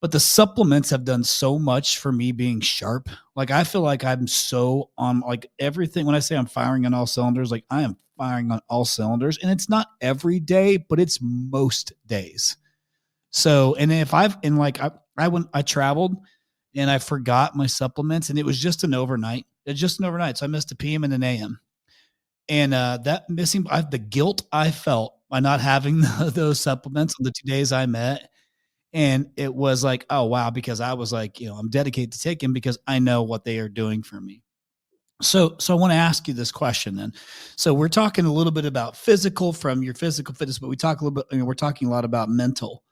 But the supplements have done so much for me being sharp. Like I feel like I'm so on, like everything. When I say I'm firing on all cylinders, like I am firing on all cylinders, and it's not every day, but it's most days. So, and if I traveled and I forgot my supplements, and it was just an overnight. It's just an overnight. So I missed a PM and an AM. And that missing, the guilt I felt by not having those supplements on the 2 days I met. And it was like, oh, wow, because I was like, I'm dedicated to take them because I know what they are doing for me. So I want to ask you this question then. So we're talking a little bit about physical, from your physical fitness, but we talk a little bit, we're talking a lot about mental.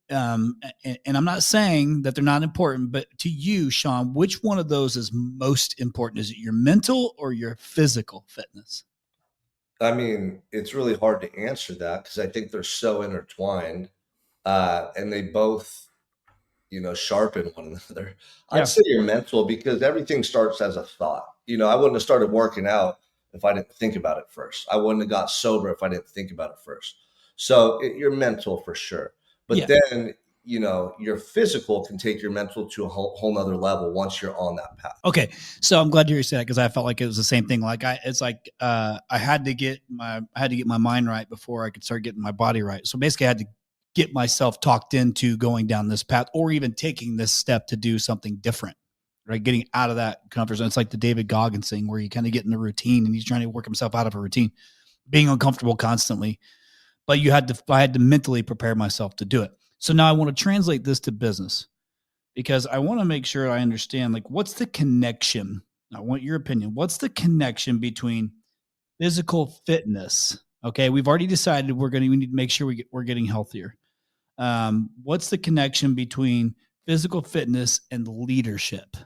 And I'm not saying that they're not important, but to you, Sean, which one of those is most important? Is it your mental or your physical fitness? I mean, it's really hard to answer that because I think they're so intertwined. And they both, sharpen one another. Yeah. I'd say your mental, because everything starts as a thought. I wouldn't have started working out if I didn't think about it first. I wouldn't have got sober if I didn't think about it first. So your mental for sure. But then, your physical can take your mental to a whole nother level once you're on that path. Okay. So I'm glad you said that, because I felt like it was the same thing. Like I had to get my mind right before I could start getting my body right. So basically I had to get myself talked into going down this path, or even taking this step to do something different, right? Getting out of that comfort zone. It's like the David Goggins thing, where you kind of get in a routine and he's trying to work himself out of a routine, being uncomfortable constantly. But I had to mentally prepare myself to do it. So now I want to translate this to business, because I want to make sure I understand, like, what's the connection I want your opinion. What's the connection between physical fitness? Okay, we've already decided we need to make sure we're getting healthier. What's the connection between physical fitness and leadership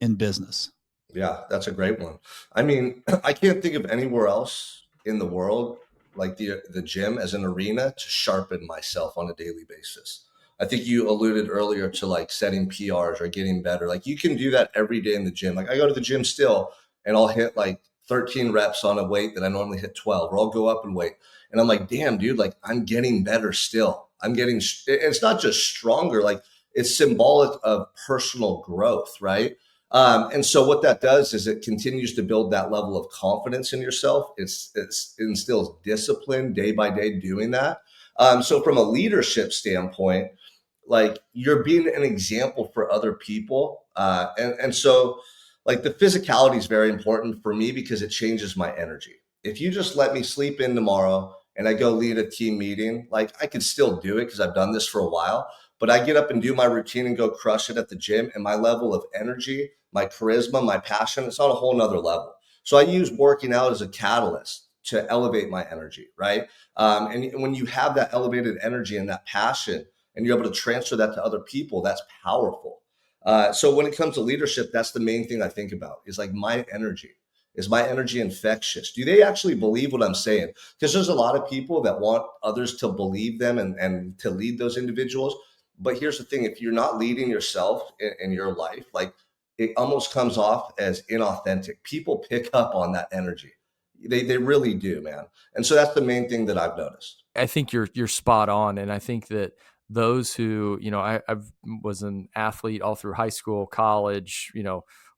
in business? Yeah, that's a great one. I mean, I can't think of anywhere else in the world like the gym as an arena to sharpen myself on a daily basis. I think you alluded earlier to like setting PRs or getting better. Like you can do that every day in the gym. Like I go to the gym still and I'll hit like 13 reps on a weight that I normally hit 12, or I'll go up and weight. And I'm like, damn, dude, like I'm getting better still. It's not just stronger, like it's symbolic of personal growth, right? And so what that does is it continues to build that level of confidence in yourself. It instills discipline day by day doing that. So from a leadership standpoint, like you're being an example for other people. And so like the physicality is very important for me because it changes my energy. If you just let me sleep in tomorrow and I go lead a team meeting, like I could still do it because I've done this for a while, but I get up and do my routine and go crush it at the gym, and my level of energy, my charisma, my passion, it's on a whole nother level. So I use working out as a catalyst to elevate my energy, right? And when you have that elevated energy and that passion and you're able to transfer that to other people, that's powerful. So when it comes to leadership, that's the main thing I think about is like my energy. Is my energy infectious? Do they actually believe what I'm saying? Because there's a lot of people that want others to believe them and to lead those individuals. But here's the thing, if you're not leading yourself in your life, like it almost comes off as inauthentic. People pick up on that energy. They really do, man. And so that's the main thing that I've noticed. I think you're spot on. And I think that those who, I was an athlete all through high school, college,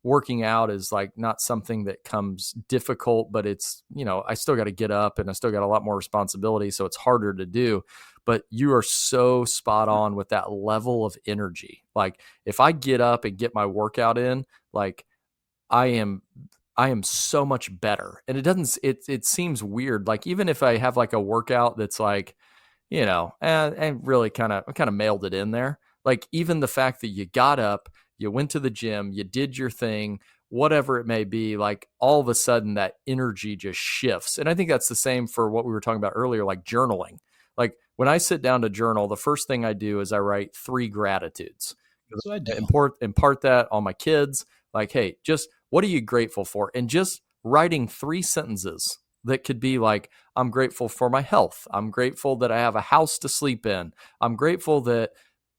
working out is like not something that comes difficult, but it's, I still got to get up and I still got a lot more responsibility. So it's harder to do, but you are so spot on with that level of energy. Like if I get up and get my workout in, like I am so much better. And it seems weird. Like even if I have like a workout that's like, and really kind of mailed it in there. Like even the fact that you got up, you went to the gym, you did your thing, whatever it may be, like all of a sudden that energy just shifts. And I think that's the same for what we were talking about earlier, like journaling. Like when I sit down to journal, the first thing I do is I write 3 gratitudes. So I do. Impart that on my kids. Like, hey, just what are you grateful for? And just writing 3 sentences that could be like, I'm grateful for my health. I'm grateful that I have a house to sleep in. I'm grateful that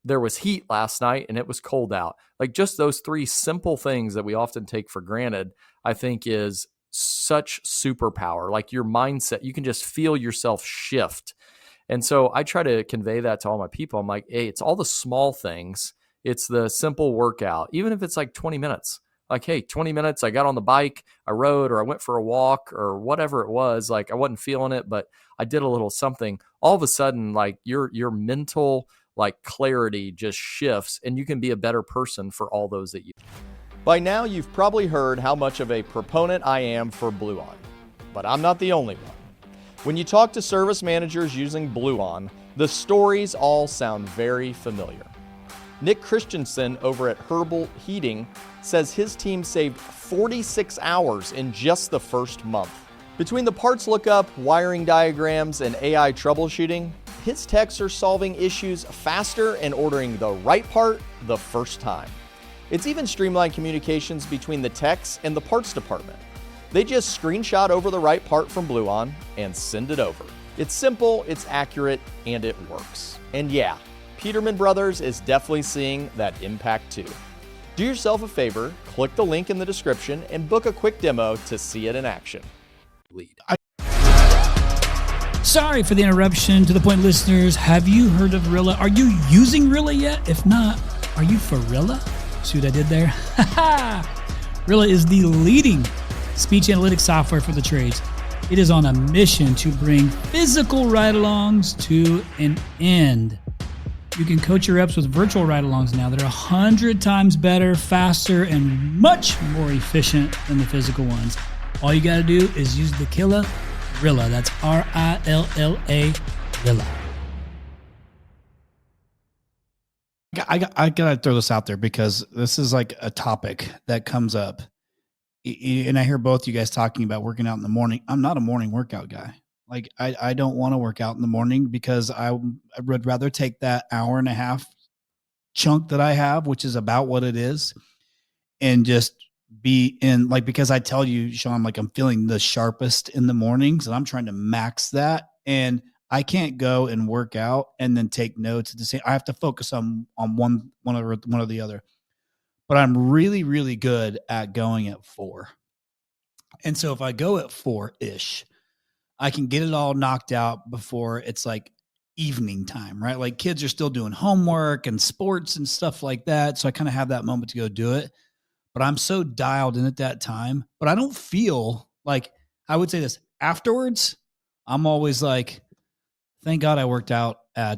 there was heat last night and it was cold out. Like just those 3 simple things that we often take for granted, I think is such superpower. Like your mindset, you can just feel yourself shift. And so I try to convey that to all my people. I'm like, hey, it's all the small things. It's the simple workout, even if it's like 20 minutes. Like, hey, 20 minutes, I got on the bike, I rode, or I went for a walk or whatever it was. Like I wasn't feeling it, but I did a little something. All of a sudden, like your mental like clarity just shifts and you can be a better person for all those that you. By now, you've probably heard how much of a proponent I am for Blue On, but I'm not the only one. When you talk to service managers using Blue On, the stories all sound very familiar. Nick Christensen over at Herbal Heating says his team saved 46 hours in just the first month. Between the parts lookup, wiring diagrams, and AI troubleshooting, his techs are solving issues faster and ordering the right part the first time. It's even streamlined communications between the techs and the parts department. They just screenshot over the right part from Blue On and send it over. It's simple, it's accurate, and it works. And yeah, Peterman Brothers is definitely seeing that impact too. Do yourself a favor, click the link in the description, and book a quick demo to see it in action. Sorry for the interruption. To the point, listeners, have you heard of Rilla? Are you using Rilla yet? If not, are you for Rilla? See what I did there? Rilla is the leading speech analytics software for the trades. It is on a mission to bring physical ride-alongs to an end. You can coach your reps with virtual ride-alongs now that are 100 times better, faster, and much more efficient than the physical ones. All you got to do is use the killer Rilla. That's Rilla, Rilla. I got to throw this out there because this is like a topic that comes up. And I hear both you guys talking about working out in the morning. I'm not a morning workout guy. Like I don't want to work out in the morning because I would rather take that hour and a half chunk that I have, which is about what it is, and just be in, like, because I tell you, Sean, like I'm feeling the sharpest in the mornings and I'm trying to max that. And I can't go and work out and then take notes at the same. I have to focus on one or the other. But I'm really, really good at going at 4. And so if I go at 4-ish, I can get it all knocked out before it's like evening time, right? Like kids are still doing homework and sports and stuff like that. So I kind of have that moment to go do it. But I'm so dialed in at that time. But I don't feel like, I would say this afterwards, I'm always like, thank God I worked out in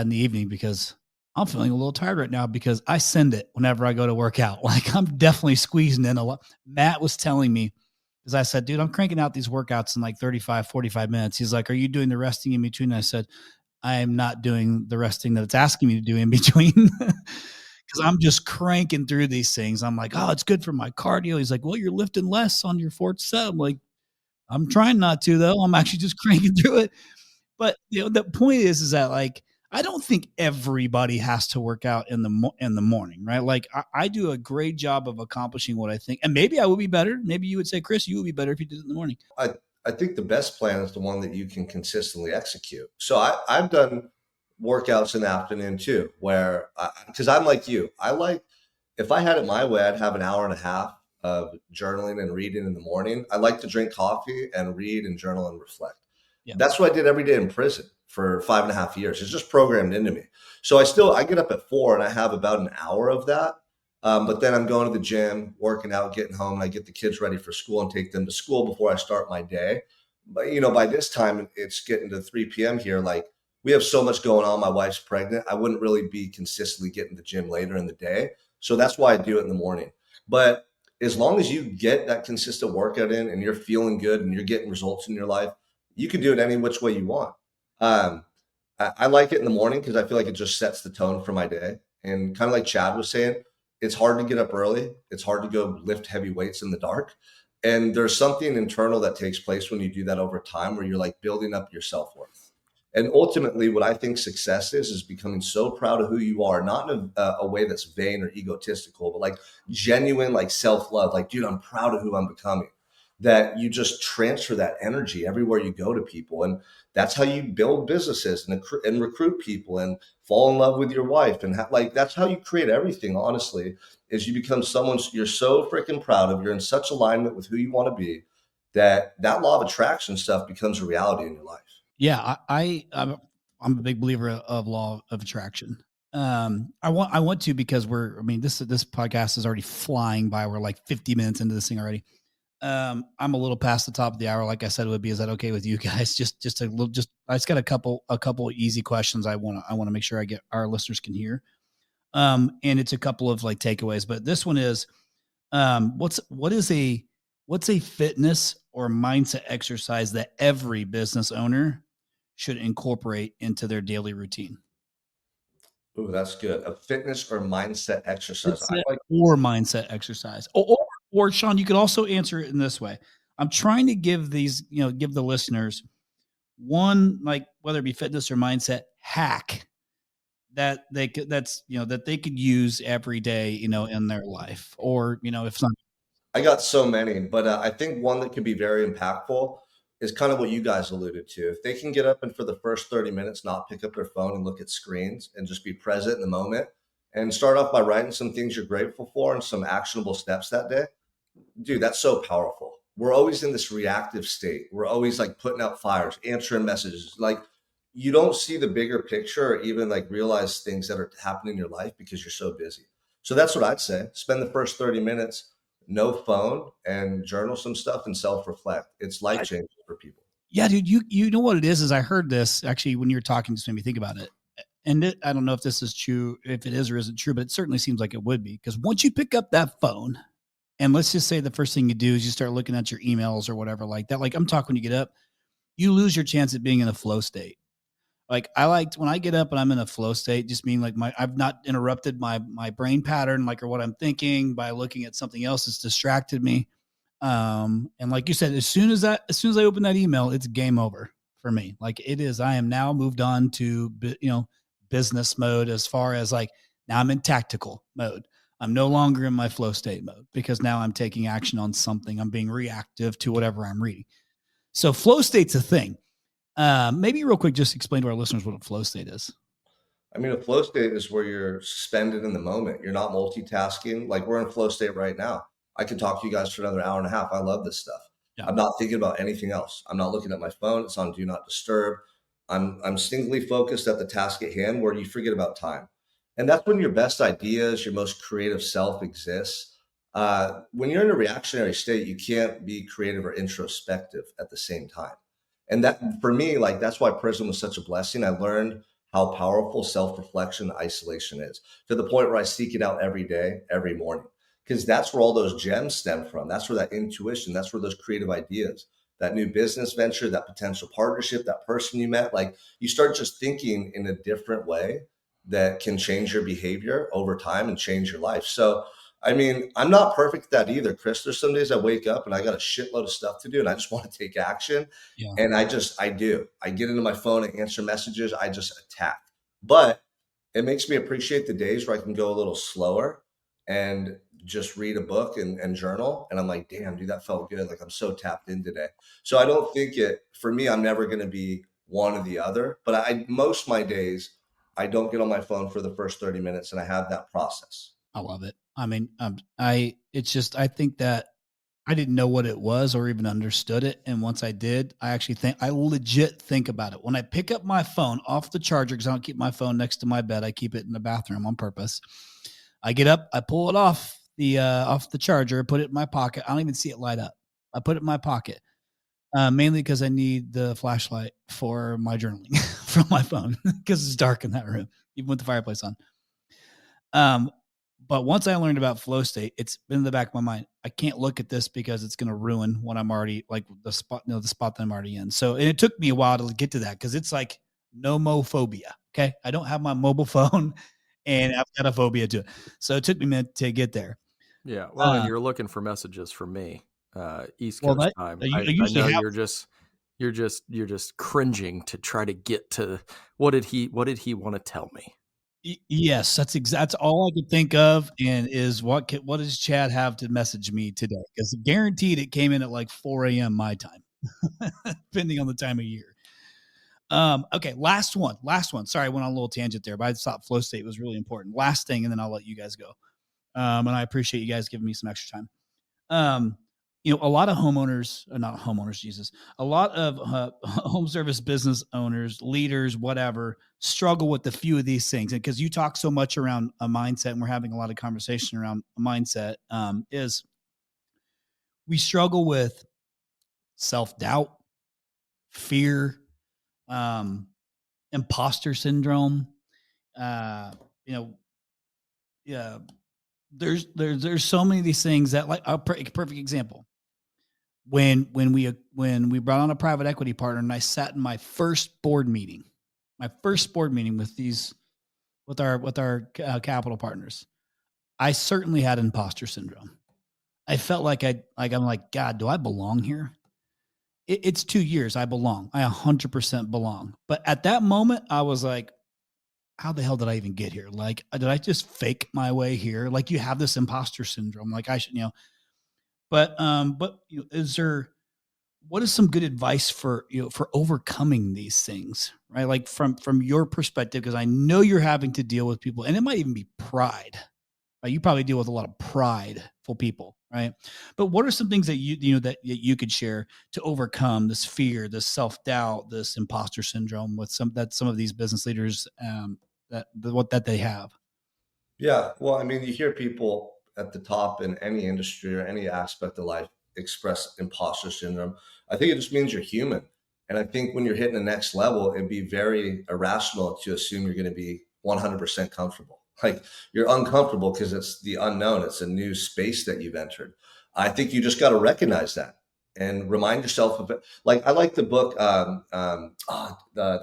the evening, because I'm feeling a little tired right now, because I send it whenever I go to work out. Like I'm definitely squeezing in a lot. Matt was telling me, because I said, dude, I'm cranking out these workouts in like 35, 45 minutes. He's like, are you doing the resting in between? And I said, I am not doing the resting that it's asking me to do in between. Because I'm just cranking through these things. I'm like, oh, it's good for my cardio. He's like, well, you're lifting less on your fourth set. I'm like, I'm trying not to, though. I'm actually just cranking through it. But the point is that, like, I don't think everybody has to work out in the morning, right? Like I do a great job of accomplishing what I think, and maybe I would be better. Maybe you would say, Chris, you would be better if you did it in the morning. I think the best plan is the one that you can consistently execute. So I've done workouts in the afternoon too, where because I'm like you, if I had it my way, I'd have an hour and a half of journaling and reading in the morning. I like to drink coffee and read and journal and reflect. Yeah. That's what I did every day in prison for 5.5 years. It's just programmed into me. So I get up at 4 and I have about an hour of that. But then I'm going to the gym, working out, getting home, and I get the kids ready for school and take them to school before I start my day. But, by this time it's getting to 3 p.m. here. Like we have so much going on. My wife's pregnant. I wouldn't really be consistently getting to the gym later in the day. So that's why I do it in the morning. But as long as you get that consistent workout in and you're feeling good and you're getting results in your life, you can do it any which way you want. I like it in the morning because I feel like it just sets the tone for my day. And kind of like Chad was saying, it's hard to get up early. It's hard to go lift heavy weights in the dark. And there's something internal that takes place when you do that over time, where you're like building up your self-worth. And ultimately, what I think success is becoming so proud of who you are, not in a way that's vain or egotistical, but like genuine, like self-love. Like, dude, I'm proud of who I'm becoming. That you just transfer that energy everywhere you go to people. And that's how you build businesses and recruit people and fall in love with your wife. And that's how you create everything, honestly, is you become someone you're so freaking proud of. You're in such alignment with who you want to be that law of attraction stuff becomes a reality in your life. Yeah, I'm a big believer of law of attraction. I want to, because this podcast is already flying by. We're like 50 minutes into this thing already. I'm a little past the top of the hour, like I said it would be. Is that okay with you guys? I just got a couple easy questions I want to make sure I get our listeners can hear. And it's a couple of like takeaways, but this one is, what's a fitness or mindset exercise that every business owner should incorporate into their daily routine? Ooh, that's good. A fitness or mindset exercise. Mindset exercise. Or Sean, you could also answer it in this way. I'm trying to give give the listeners one, like, whether it be fitness or mindset hack that they could use every day, in their life, or, if not. I got so many, but I think one that could be very impactful is kind of what you guys alluded to. If they can get up and for the first 30 minutes, not pick up their phone and look at screens and just be present in the moment, and start off by writing some things you're grateful for and some actionable steps that day. Dude, that's so powerful. We're always in this reactive state. We're always like putting out fires, answering messages. Like you don't see the bigger picture or even like realize things that are happening in your life because you're so busy. So that's what I'd say. Spend the first 30 minutes, no phone, and journal some stuff and self-reflect. It's life-changing for people. Yeah, dude, you know what it is I heard this actually when you were talking, just made me think about it. And I don't know if this is true, if it is or isn't true, but it certainly seems like it would be. Because once you pick up that phone, and let's just say the first thing you do is you start looking at your emails or whatever like that. Like I'm talking, when you get up, you lose your chance at being in a flow state. Like when I get up and I'm in a flow state, just mean like I've not interrupted my brain pattern, like, or what I'm thinking by looking at something else that's distracted me. And like you said, as soon as I open that email, it's game over for me. Like it is, I am now moved on to, business mode, as far as like, now I'm in tactical mode. I'm no longer in my flow state mode, because now I'm taking action on something. I'm being reactive to whatever I'm reading. So flow state's a thing. Maybe real quick, just explain to our listeners what a flow state is. I mean, a flow state is where you're suspended in the moment. You're not multitasking. Like we're in flow state right now. I can talk to you guys for another hour and a half. I love this stuff. Yeah. I'm not thinking about anything else. I'm not looking at my phone. It's on do not disturb. I'm singly focused at the task at hand, where you forget about time. And that's when your best ideas, your most creative self exists. When you're in a reactionary state, you can't be creative or introspective at the same time. And that, for me, like that's why prison was such a blessing. I learned how powerful self-reflection and isolation is, to the point where I seek it out every day, every morning, because that's where all those gems stem from. That's where that intuition, that's where those creative ideas, that new business venture, that potential partnership, that person you met, like you start just thinking in a different way that can change your behavior over time and change your life. So, I mean, I'm not perfect at that either, Chris. There's some days I wake up and I got a shitload of stuff to do and I just want to take action. Yeah. And I do. I get into my phone and answer messages. I just attack. But it makes me appreciate the days where I can go a little slower and just read a book and journal. And I'm like, damn, dude, that felt good. Like I'm so tapped in today. So I don't think for me, I'm never going to be one or the other. But most of my days, I don't get on my phone for the first 30 minutes and I have that process. I love it. I mean, I think that I didn't know what it was or even understood it. And once I did, I legit think about it. When I pick up my phone off the charger, because I don't keep my phone next to my bed, I keep it in the bathroom on purpose. I get up, I pull it off the charger, put it in my pocket. I don't even see it light up. I put it in my pocket, mainly because I need the flashlight for my journaling from my phone, because it's dark in that room, even with the fireplace on. But once I learned about flow state, it's been in the back of my mind. I can't look at this because it's going to ruin what I'm already, like the spot that I'm already in. So it took me a while to get to that, because it's like nomophobia. Okay. I don't have my mobile phone and I've got a phobia to it. So it took me a minute to get there. Yeah. Well, and you're looking for messages from me, East Coast time. I know you're just cringing to try to get to what did he want to tell me? Yes, that's all I could think of, and is what does Chad have to message me today? Because guaranteed it came in at like 4 a.m. my time, depending on the time of year. Okay, last one. Sorry, I went on a little tangent there, but I thought flow state was really important. Last thing, and then I'll let you guys go. And I appreciate you guys giving me some extra time. A lot of not homeowners, Jesus, a lot of home service business owners, leaders, whatever, struggle with a few of these things. And because you talk so much around a mindset, and we're having a lot of conversation around a mindset, is we struggle with self-doubt, fear, imposter syndrome. Yeah, there's so many of these things that, like, a perfect example. When we brought on a private equity partner, and I sat in my first board meeting with our capital partners, I certainly had imposter syndrome. I felt like I'm like, God, do I belong here? It's 2 years. I belong. I 100% belong. But at that moment, I was like, how the hell did I even get here? Like, did I just fake my way here? Like, you have this imposter syndrome. Like, I should, but what is some good advice for overcoming these things, right? Like from your perspective, because I know you're having to deal with people, and it might even be pride, right? You probably deal with a lot of prideful people, right? But what are some things that that you could share to overcome this fear, this self-doubt, this imposter syndrome with some of these business leaders that they have? Yeah. Well, I mean, you hear people at the top in any industry or any aspect of life express imposter syndrome. I think it just means you're human. And I think when you're hitting the next level, it'd be very irrational to assume you're going to be 100% comfortable. Like you're uncomfortable because it's the unknown. It's a new space that you've entered. I think you just got to recognize that and remind yourself of it. Like I like the book, The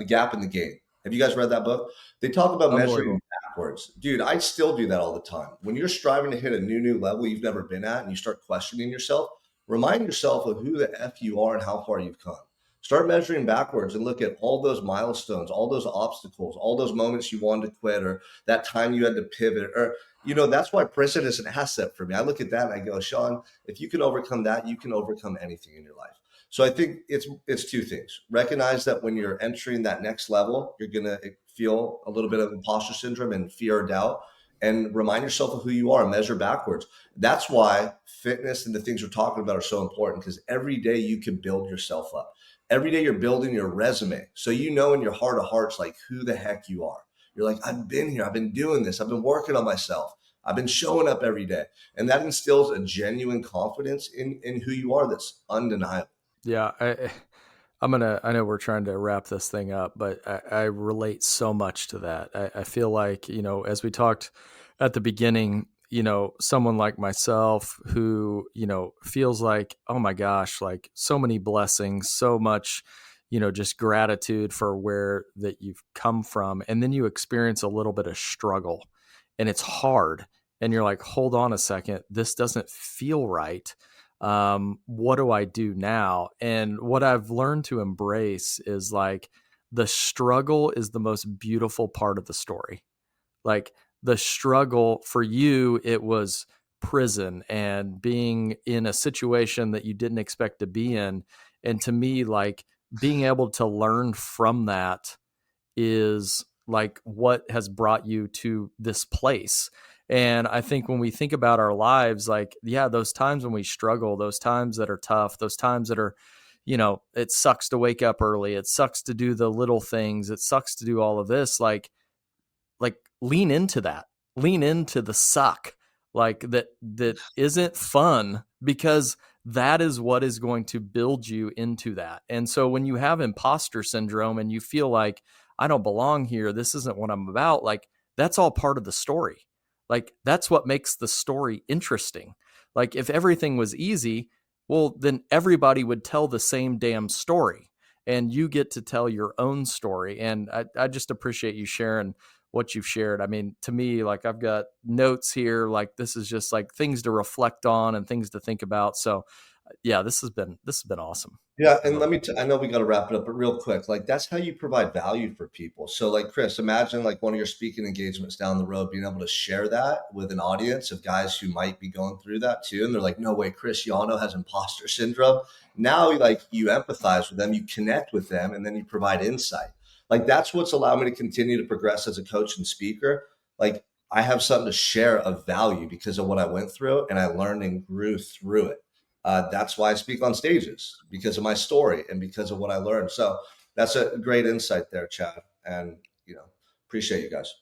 Gap in the Game. Have you guys read that book? They talk about measuring backwards. Dude, I still do that all the time. When you're striving to hit a new level you've never been at and you start questioning yourself, remind yourself of who the F you are and how far you've come. Start measuring backwards and look at all those milestones, all those obstacles, all those moments you wanted to quit, or that time you had to pivot, or, that's why prison is an asset for me. I look at that and I go, Sean, if you can overcome that, you can overcome anything in your life. So I think it's two things. Recognize that when you're entering that next level, you're going to feel a little bit of imposter syndrome and fear or doubt, and remind yourself of who you are and measure backwards. That's why fitness and the things we're talking about are so important, because every day you can build yourself up. Every day you're building your resume. So in your heart of hearts, like who the heck you are. You're like, I've been here. I've been doing this. I've been working on myself. I've been showing up every day. And that instills a genuine confidence in who you are that's undeniable. Yeah, I know we're trying to wrap this thing up, but I relate so much to that. I feel like, as we talked at the beginning, someone like myself who, feels like, oh my gosh, like so many blessings, so much, just gratitude for where that you've come from. And then you experience a little bit of struggle and it's hard. And you're like, hold on a second, this doesn't feel right. What do I do now? And what I've learned to embrace is like the struggle is the most beautiful part of the story. Like the struggle for you, it was prison and being in a situation that you didn't expect to be in. And to me, like being able to learn from that is like what has brought you to this place. And I think when we think about our lives, like, yeah, those times when we struggle, those times that are tough, those times that are, it sucks to wake up early. It sucks to do the little things. It sucks to do all of this. Like lean into that, lean into the suck, like that isn't fun, because that is what is going to build you into that. And so when you have imposter syndrome and you feel like, I don't belong here, this isn't what I'm about, like that's all part of the story. Like that's what makes the story interesting. Like if everything was easy, well, then everybody would tell the same damn story and you get to tell your own story. And I just appreciate you sharing what you've shared. I mean, to me, like I've got notes here, like this is just like things to reflect on and things to think about. So yeah, this has been awesome. Yeah. And I know we got to wrap it up, but real quick, like that's how you provide value for people. So like Chris, imagine like one of your speaking engagements down the road, being able to share that with an audience of guys who might be going through that too. And they're like, no way, Chris Yano has imposter syndrome. Now, like you empathize with them, you connect with them, and then you provide insight. Like that's what's allowed me to continue to progress as a coach and speaker. Like I have something to share of value because of what I went through, and I learned and grew through it. That's why I speak on stages, because of my story and because of what I learned. So that's a great insight there, Chad. And, appreciate you guys.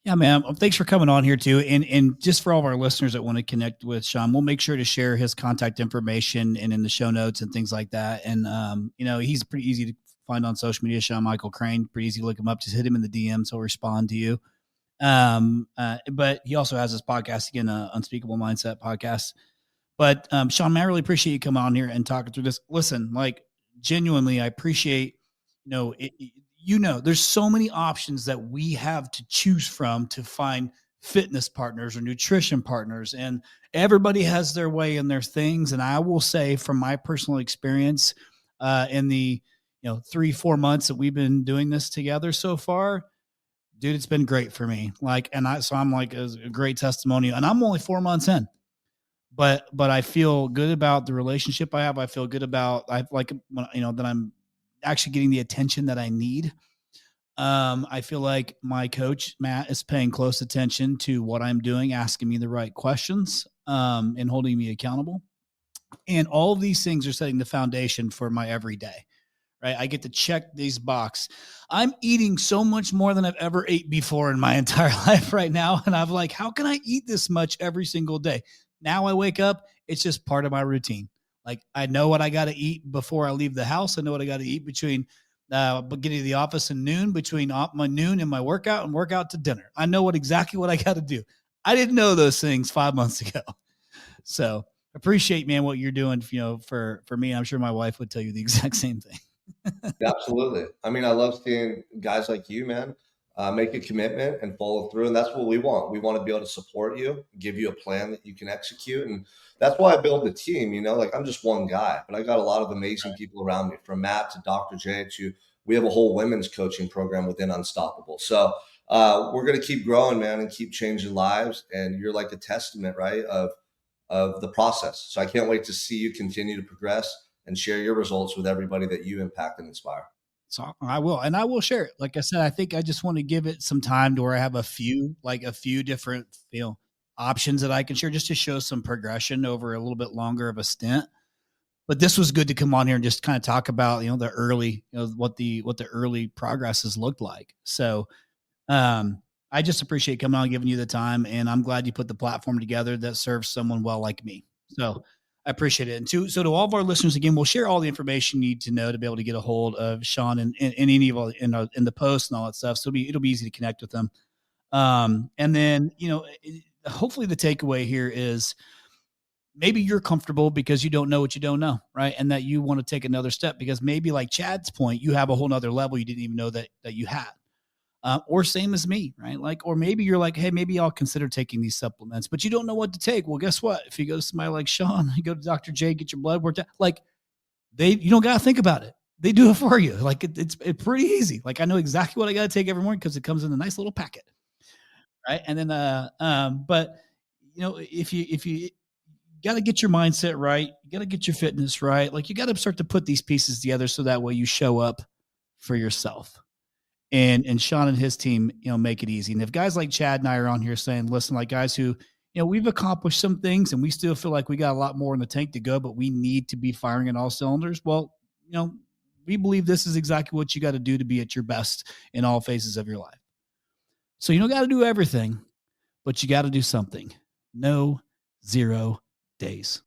Yeah, man. Thanks for coming on here too. And just for all of our listeners that want to connect with Sean, we'll make sure to share his contact information and in the show notes and things like that. And, he's pretty easy to find on social media, Sean Michael Crane, pretty easy to look him up. Just hit him in the DMs. He'll respond to you. But he also has this podcast again, Unspeakable Mindset podcast. But Sean, man, I really appreciate you coming on here and talking through this. Listen, like genuinely, I appreciate, there's so many options that we have to choose from to find fitness partners or nutrition partners, and everybody has their way and their things. And I will say from my personal experience in the 3-4 months that we've been doing this together so far, dude, it's been great for me. So I'm like a great testimonial, and I'm only 4 months in. But I feel good about the relationship I have. I feel good about that I'm actually getting the attention that I need. I feel like my coach Matt is paying close attention to what I'm doing, asking me the right questions, and holding me accountable. And all of these things are setting the foundation for my everyday. Right? I get to check these boxes. I'm eating so much more than I've ever ate before in my entire life right now, and I'm like, how can I eat this much every single day? Now I wake up, it's just part of my routine. Like I know what I got to eat before I leave the house. I know what I got to eat between getting to the office and noon, between my noon and my workout and workout to dinner. I know exactly what I got to do. I didn't know those things 5 months ago. So appreciate, man, what you're doing, for me. I'm sure my wife would tell you the exact same thing. Absolutely. I mean, I love seeing guys like you, man, make a commitment and follow through. And that's what we want. We want to be able to support you, give you a plan that you can execute. And that's why I build the team. Like I'm just one guy, but I got a lot of amazing people around me, from Matt to Dr. J to we have a whole women's coaching program within Unstoppable. So we're going to keep growing, man, and keep changing lives. And you're like a testament, right, of the process. So I can't wait to see you continue to progress and share your results with everybody that you impact and inspire. So I will, and I will share it. Like I said, I think I just want to give it some time to where I have a few different, options that I can share just to show some progression over a little bit longer of a stint. But this was good to come on here and just kind of talk about, the early, what the early progress has looked like. So I just appreciate coming on, giving you the time, and I'm glad you put the platform together that serves someone well like me. So I appreciate it. And to all of our listeners, again, we'll share all the information you need to know to be able to get a hold of Sean and any of in the post and all that stuff. So it'll be easy to connect with them. And then, hopefully the takeaway here is maybe you're comfortable because you don't know what you don't know, right? And that you want to take another step because maybe, like Chad's point, you have a whole nother level you didn't even know that you had. Or same as me, right? Or maybe you're like, hey, maybe I'll consider taking these supplements, but you don't know what to take. Well, guess what? If you go to somebody like Sean, you go to Dr. J, get your blood worked out, you don't got to think about it. They do it for you. It's pretty easy. I know exactly what I got to take every morning because it comes in a nice little packet. Right. And then, but if you got to get your mindset right, you got to get your fitness right. You got to start to put these pieces together so that way you show up for yourself. And Sean and his team, make it easy. And if guys like Chad and I are on here saying, listen, like guys who, we've accomplished some things and we still feel like we got a lot more in the tank to go, but we need to be firing in all cylinders. Well, we believe this is exactly what you got to do to be at your best in all phases of your life. So you don't got to do everything, but you got to do something. No 0 days.